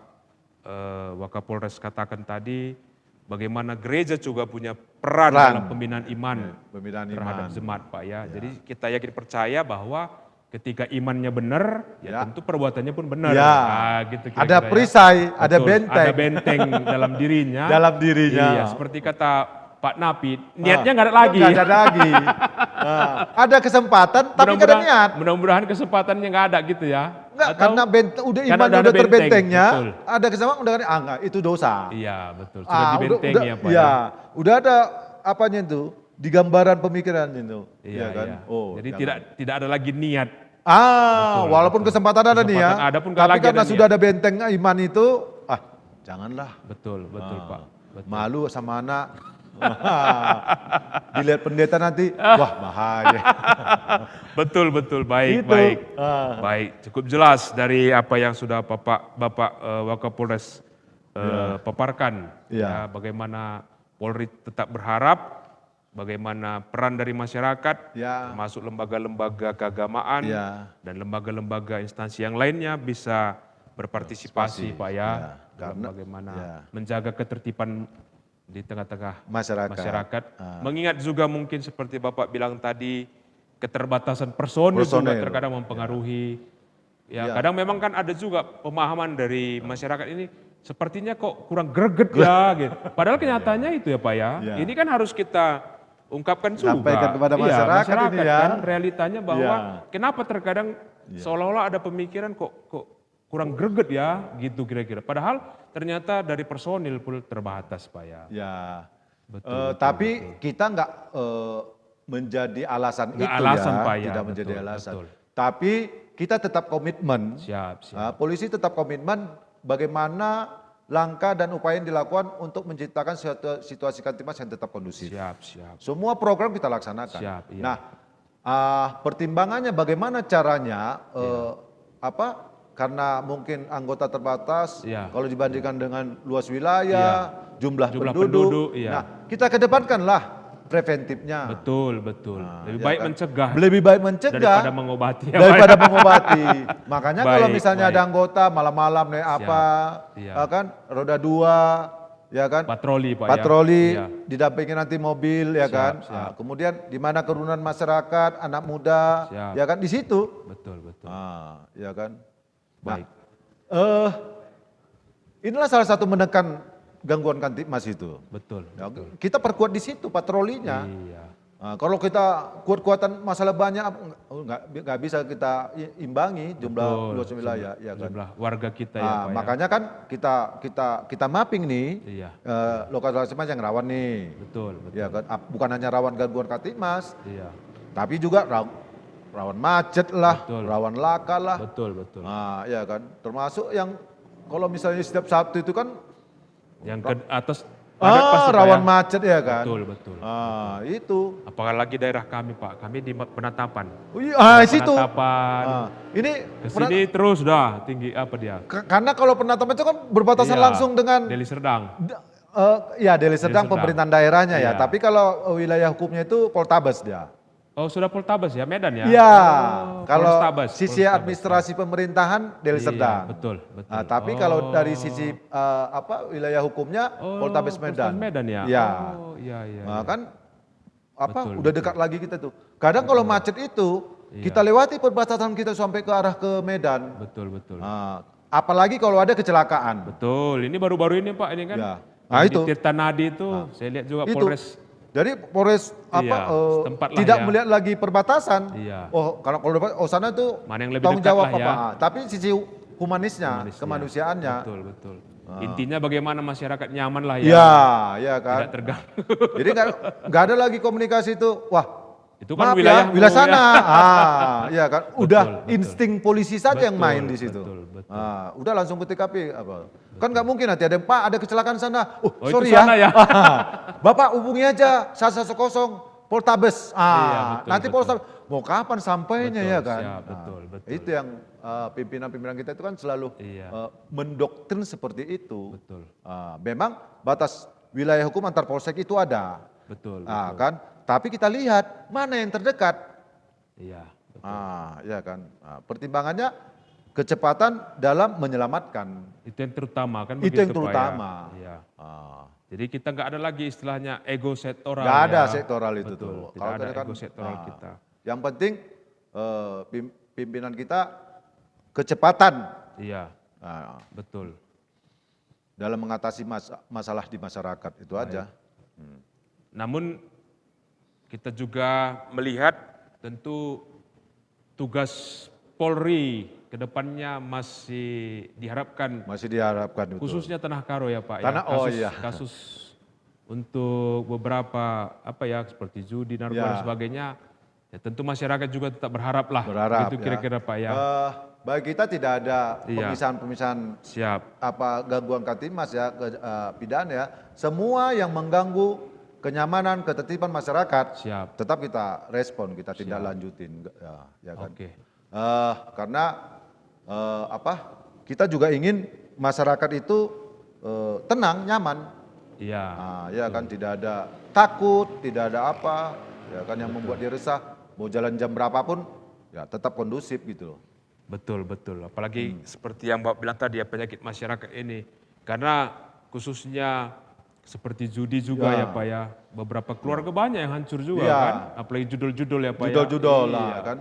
Wakapolres katakan tadi, bagaimana gereja juga punya peran dalam pembinaan iman Pembinaan terhadap iman. jemaat Pak ya. Jadi kita yakin percaya bahwa ketika imannya benar, ya tentu perbuatannya pun benar. Ya. Nah, gitu kira-kira Ada ya. perisai, ada Betul, benteng. ada benteng dalam dirinya. Dalam dirinya. Iya, seperti kata Pak Napi, niatnya nggak ada lagi. Nggak ada lagi. Ada kesempatan tapi nggak ada niat. Mudah-mudahan kesempatannya nggak ada gitu ya. Enggak, Atau- karena udah karena imannya udah udah ada benteng, terbentengnya, betul. ada kesempatan udah enggak, itu dosa. Iya betul, sudah dibentengi udah, ya Pak. iya, udah ada apanya itu, di gambaran pemikiran itu. Iya, kan? iya. Oh, Jadi jangan. tidak ada lagi niat. Betul, walaupun kesempatan ada nih ya. Kesempatan ada pun nggak Tapi lagi karena ada sudah niat. ada benteng iman itu, janganlah. Betul Pak. Betul. Malu sama anak. Dilihat pendeta nanti, wah bahaya. Betul, baik, Gitu. baik. Baik, cukup jelas dari apa yang sudah Bapak Wakapolres paparkan. Iya. Ya, bagaimana Polri tetap berharap, bagaimana peran dari masyarakat, Ya. termasuk lembaga-lembaga keagamaan Ya. dan lembaga-lembaga instansi yang lainnya bisa berpartisipasi, Pak ya, dalam karena- bagaimana ya. menjaga ketertiban di tengah-tengah Masyarakat. Mengingat juga mungkin seperti Bapak bilang tadi, keterbatasan personil juga Personil. terkadang mempengaruhi. Ya, Ya. kadang memang kan ada juga pemahaman dari masyarakat ini sepertinya kok kurang greget ya gitu. Padahal kenyataannya itu ya Pak ya. Ya. Ini kan harus kita ungkapkan juga. Sampaikan kepada Iya, masyarakat ini ya. kan realitanya bahwa Ya. kenapa terkadang seolah-olah ada pemikiran kok kurang greget ya gitu kira-kira. Padahal ternyata dari personil pun terbatas Pak ya. Ya. Betul, Tapi kita nggak menjadi alasan Nggak itu alasan, ya, Pak, ya, tidak menjadi betul, alasan. betul. Tapi kita tetap komitmen. Siap. Polisi tetap komitmen bagaimana langkah dan upaya yang dilakukan untuk menciptakan situasi Kamtipmas yang tetap kondusif. Siap. Semua program kita laksanakan. Siap, iya. Nah, pertimbangannya bagaimana caranya? Karena mungkin anggota terbatas, Iya. kalau dibandingkan dengan luas wilayah, jumlah Jumlah penduduk. penduduk, iya. Nah, kita kedepankanlah preventifnya. Betul. Lebih Ya baik kan? mencegah Lebih baik mencegah daripada mengobati. ya, Pak. daripada mengobati. Makanya kalau Baik, misalnya baik. ada anggota malam-malam naik apa, Iya. kan roda 2, ya kan, Patroli Pak patroli ya. Iya. didampingi nanti mobil, ya kan. Nah, kemudian di mana kerunan masyarakat, anak muda, Siap. ya kan di situ. Betul. Ya kan. Baik. Inilah salah satu menekan gangguan Kamtipmas itu. Betul. Ya, kita perkuat di situ patrolinya. Iya. Nah, kalau kita kuat-kuatan masalah banyak, nggak bisa kita imbangi jumlah Betul. luas wilayah, ya kan. Jumlah warga kita ya Pak ya. Makanya kan kita mapping nih Iya. lokasi yang rawan nih, Betul. ya kan. Bukan hanya rawan gangguan Kamtipmas, Iya. tapi juga rawan macet lah, Betul. rawan laka lah. Betul. Nah, ya kan. Termasuk yang kalau misalnya setiap Sabtu itu kan Yang ke atas padat pasti, Pak, rawan ya. macet ya kan? Betul, betul. Itu. Apalagi daerah kami, Pak. Kami di Penatapan. Situ. Penatapan. Ini Ke sini terus dah tinggi apa dia? karena kalau Penatapan itu kan berbatasan Iya, langsung dengan Deli Serdang. ya Deli Serdang Serdang. pemerintahan daerahnya ya. Iya. Tapi kalau wilayah hukumnya itu Poltabes dia. Oh, sudah Poltabes ya, Medan ya? Iya. Oh, Kalau Polrestabes, sisi Polrestabes. administrasi pemerintahan Deli Iya, Serdang. betul, betul. Nah, tapi kalau dari sisi wilayah hukumnya Poltabes Medan. Medan ya? Iya. Oh, iya, iya. Nah, kan Betul, udah dekat lagi kita tuh. Kadang kalau macet itu kita lewati perbatasan kita sampai ke arah ke Medan. Betul, betul. Apalagi kalau ada kecelakaan. Betul, ini baru-baru ini Pak, ini kan. Ya. Nah, Yang itu. Di Tirtanadi itu, saya lihat juga Itu. Polres. Jadi Polres setempat lah tidak ya. melihat lagi perbatasan. Iya. Kalau sana tuh Mana yang lebih tanggung dekat jawab lah ya. apa. Tapi sisi humanisnya, Humanisnya. kemanusiaannya. Betul, betul. Intinya bagaimana masyarakat nyaman lah ya. Iya, ya kan. Tidak terganggu. Jadi nggak ada lagi komunikasi itu. Wah, Itu kan maaf wilayahmu, wilayah ya. sana. Iya kan. Udah betul. insting polisi saja yang Betul, main di situ. betul. Udah langsung ke TKP apa. Kan nggak mungkin nanti ada Pak ada kecelakaan sana. Oh, Sorry itu sana ya. Bapak hubungi aja 110 Poltabes. Iya, betul, Nanti betul. Poltabes mau kapan sampainya Betul, ya kan. siap, betul. Itu yang pimpinan-pimpinan kita itu kan selalu Iya. mendoktrin seperti itu. Betul. Memang batas wilayah hukum antar polsek itu ada. Betul, Kan? Tapi kita lihat mana yang terdekat. Iya, betul. Ya kan. Pertimbangannya kecepatan dalam menyelamatkan. Itu yang terutama kan Itu begitu yang Pak, ya. terutama. Iya. Jadi kita nggak ada lagi istilahnya ego sektoral. Nggak ada ya. sektoral itu Betul, tuh. Tidak Kalau ada tadi kan, ego sektoral kita. Yang penting pimpinan kita kecepatan Iya, betul. dalam mengatasi masalah di masyarakat itu aja. Namun kita juga melihat tentu tugas Polri ke depannya masih diharapkan, Masih diharapkan itu. khususnya Tanah Karo ya Pak. Karena- ya. Kasus untuk beberapa seperti judi, narkoba dan Ya. sebagainya. Ya tentu masyarakat juga tetap berharap lah. Berharap Itu kira-kira Pak ya. Bagi kita tidak ada Iya. pemisahan-pemisahan Siap. gangguan Kamtibmas ya pidana ya. Semua yang mengganggu kenyamanan, ketertiban masyarakat, Siap. tetap kita respon, kita tidak lanjutin, ya kan. Oke. Karena kita juga ingin masyarakat itu tenang, nyaman, Iya. ya kan, tidak ada takut, tidak ada apa, ya kan yang membuat dia resah. Mau jalan jam berapapun, ya tetap kondusif gitu loh. Betul, betul. Apalagi seperti yang Bapak bilang tadi ya, penyakit masyarakat ini. Karena khususnya seperti judi juga ya Pak ya. Beberapa keluarga banyak yang hancur juga Iya. kan. Apalagi judul-judul ya Pak ya. Judul-judul lah Iya. kan.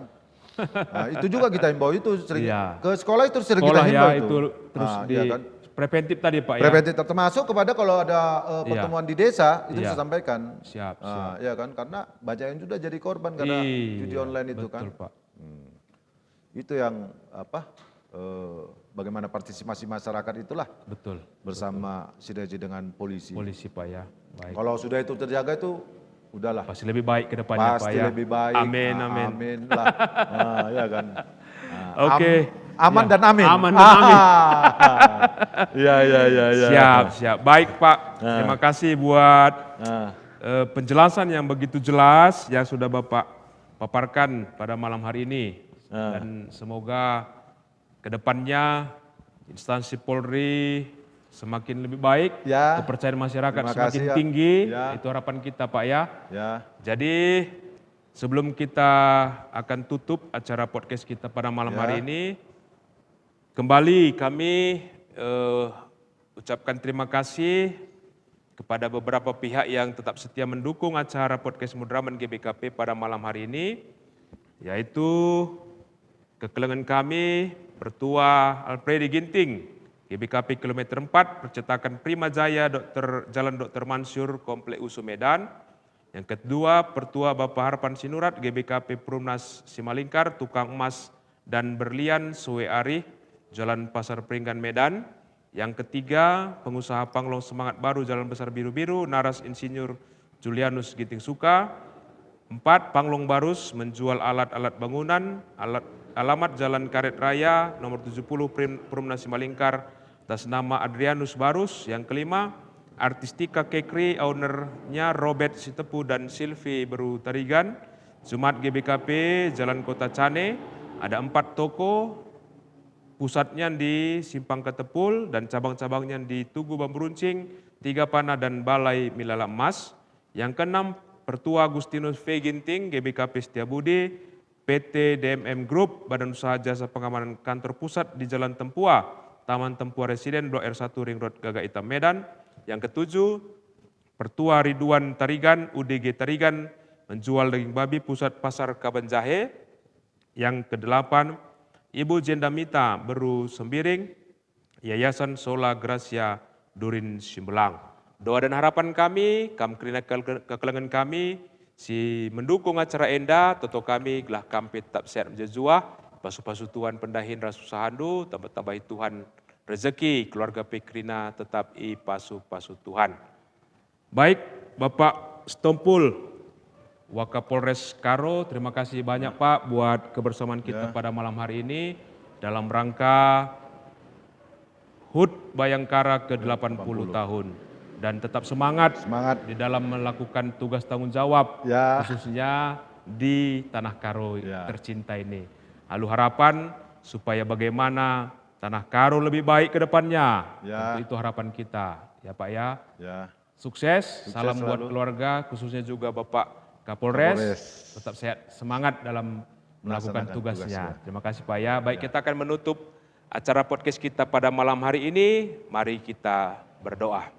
Nah, itu juga kita himbau itu sering Iya. ke sekolah itu sering Sekolah kita himbau ya itu terus di iya kan? preventif tadi Pak ya. Preventif termasuk kepada kalau ada pertemuan di desa itu Iya. saya sampaikan. Siap, Ya kan karena banyak yang sudah jadi korban karena judi Iya, online itu betul, kan. Pak. Itu yang bagaimana partisipasi masyarakat itulah Betul. bersama sinergi dengan polisi. Polisi Pak ya. Baik. Kalau sudah itu terjaga itu udahlah. Pasti lebih baik ke depannya Pak Pasti ya. lebih baik. Amin, Nah, amin. Amin lah. Ya kan. Oke. Aman Ya. dan amin. Aman dan amin. Iya. Siap, siap. Baik Pak. Terima kasih buat penjelasan yang begitu jelas yang sudah Bapak paparkan pada malam hari ini. Dan semoga ke depannya instansi Polri semakin lebih baik, Ya. kepercayaan masyarakat Terima semakin kasih ya. tinggi, Ya. itu harapan kita Pak ya. Ya. Jadi sebelum kita akan tutup acara podcast kita pada malam Ya. hari ini, kembali kami ucapkan terima kasih kepada beberapa pihak yang tetap setia mendukung acara podcast Mudraman GBKP pada malam hari ini, yaitu kekelengan kami, Pertua Alfredi Ginting, GBKP Kilometer 4, Percetakan Prima Jaya, Jalan Dr. Mansur, Komplek Usu Medan. Yang kedua, Pertua Bapak Harapan Sinurat, GBKP Perumnas Simalingkar, Tukang Emas dan Berlian, Sue Ari, Jalan Pasar Peringgan Medan. Yang ketiga, pengusaha Panglong Semangat Baru, Jalan Besar Biru-Biru, Naras Insinyur Julianus Ginting Suka. 4, Panglong Barus menjual alat-alat bangunan, alamat Jalan Karet Raya, nomor 70 Perumnas Simalingkar, atas nama Adrianus Barus. Yang kelima, Artistika Kekri, ownernya Robert Sitepu dan Silvi Beru Tarigan. Jumat GBKP Jalan Kota Cane, ada 4 toko, pusatnya di Simpang Ketepul dan cabang-cabangnya di Tugu Bambu Runcing, Tiga Panah dan Balai Milala Emas. Yang keenam, Pertua Agustinus V. Ginting, GBKP Setiabudi, PT DMM Group, Badan Usaha Jasa Pengamanan Kantor Pusat di Jalan Tempua, Taman Tempua Residen, Blok R1 Ring Road Gagak Hitam Medan. Yang ketujuh, Pertua Ridwan Tarigan, UDG Tarigan, menjual daging babi Pusat Pasar Kabanjahe. Yang kedelapan, Ibu Jendamita Beru Sembiring, Yayasan Sola Gracia Durin Simbelang. Doa dan harapan kami, kamkrina kekelengan kami, si mendukung acara enda, toto kami gelah kampi tetap sehat menjejuah, pasu-pasu Tuhan pendahin rasusahandu, tambah-tambahi Tuhan rezeki, keluarga Pekrina tetap i pasu-pasu Tuhan. Baik, Bapak Stompul, Wakapolres Karo, terima kasih banyak Pak buat kebersamaan kita pada malam hari ini dalam rangka HUT Bayangkara ke-80 tahun. Dan tetap semangat di dalam melakukan tugas tanggung jawab, khususnya di Tanah Karo tercinta ini. Lalu harapan supaya bagaimana Tanah Karo lebih baik ke depannya. Tentu itu harapan kita, ya Pak ya. Sukses salam buat keluarga, khususnya juga Bapak Kapolres, tetap sehat, semangat dalam melakukan tugasnya. Terima kasih Pak ya. Baik, kita akan menutup acara podcast kita pada malam hari ini. Mari kita berdoa.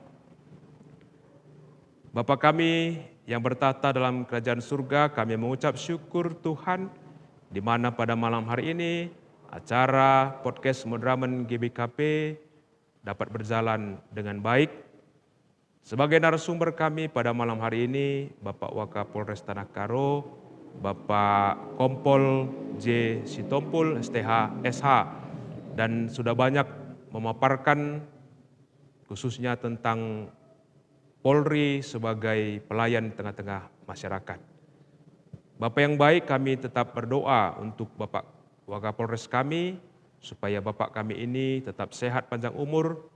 Bapa kami yang bertata dalam kerajaan surga, kami mengucap syukur Tuhan, di mana pada malam hari ini acara podcast Modramen GBKP dapat berjalan dengan baik. Sebagai narasumber kami pada malam hari ini, Bapak Wakapolres Tanah Karo, Bapak Kompol J. Sitompul, STH, SH, dan sudah banyak memaparkan khususnya tentang Polri sebagai pelayan tengah-tengah masyarakat. Bapak yang baik, kami tetap berdoa untuk Bapak Wakapolres kami, supaya Bapak kami ini tetap sehat panjang umur.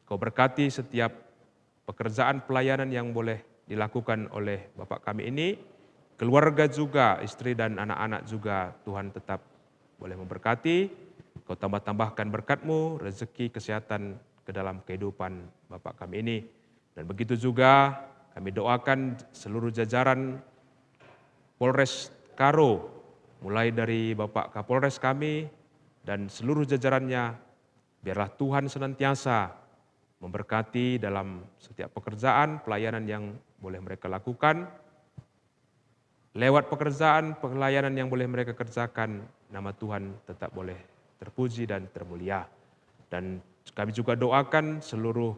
Kau berkati setiap pekerjaan pelayanan yang boleh dilakukan oleh Bapak kami ini, keluarga juga, istri dan anak-anak juga Tuhan tetap boleh memberkati. Kau tambah-tambahkan berkat-Mu, rezeki, kesehatan ke dalam kehidupan Bapak kami ini. Dan begitu juga kami doakan seluruh jajaran Polres Karo, mulai dari Bapak Kapolres kami dan seluruh jajarannya, biarlah Tuhan senantiasa memberkati dalam setiap pekerjaan, pelayanan yang boleh mereka lakukan. Lewat pekerjaan, pelayanan yang boleh mereka kerjakan, nama Tuhan tetap boleh terpuji dan termulia. Dan kami juga doakan seluruh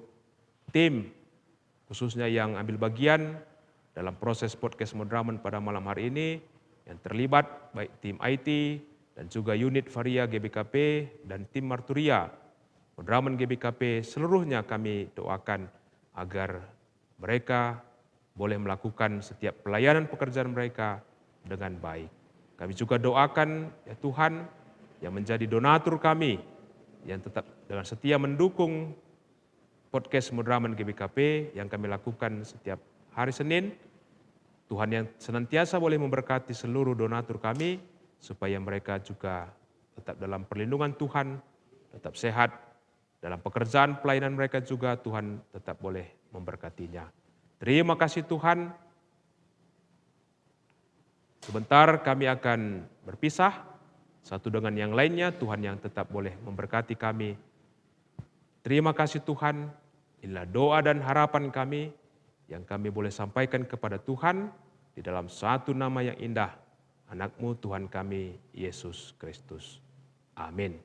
tim, khususnya yang ambil bagian dalam proses podcast Modramen pada malam hari ini, yang terlibat baik tim IT dan juga unit Varia GBKP dan tim Marturia Modramen GBKP, seluruhnya kami doakan agar mereka boleh melakukan setiap pelayanan pekerjaan mereka dengan baik. Kami juga doakan ya Tuhan yang menjadi donatur kami, yang tetap dengan setia mendukung podcast Modramen GBKP yang kami lakukan setiap hari Senin. Tuhan yang senantiasa boleh memberkati seluruh donatur kami, supaya mereka juga tetap dalam perlindungan Tuhan, tetap sehat. Dalam pekerjaan pelayanan mereka juga Tuhan tetap boleh memberkatinya. Terima kasih Tuhan. Sebentar kami akan berpisah, satu dengan yang lainnya, Tuhan yang tetap boleh memberkati kami. Terima kasih Tuhan, inilah doa dan harapan kami yang kami boleh sampaikan kepada Tuhan di dalam satu nama yang indah, anak-Mu Tuhan kami, Yesus Kristus. Amin.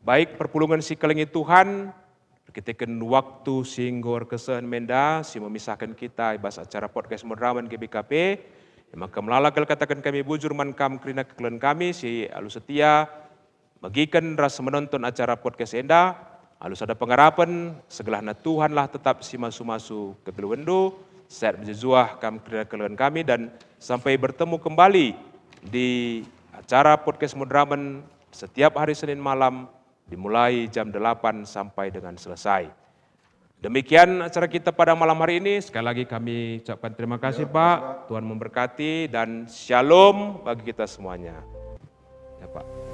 Baik, perpulungan si kelengi Tuhan, ketika waktu singgor kesehan menda, si memisahkan kita ibas acara podcast Modramen GBKP, maka melalakal katakan kami bujur man kam krina kekelen kami, si alus setia, bagikan rasa menonton acara podcast enda, alus ada pengharapan, segelahna Tuhanlah tetap si masu-masu ke geluwendu, sehat berjejuah kam krina kekelen kami, dan sampai bertemu kembali di acara podcast Modramen setiap hari Senin malam, dimulai jam 8 sampai dengan selesai. Demikian acara kita pada malam hari ini. Sekali lagi kami ucapkan terima kasih Pak. Tuhan memberkati dan shalom bagi kita semuanya. Ya Pak.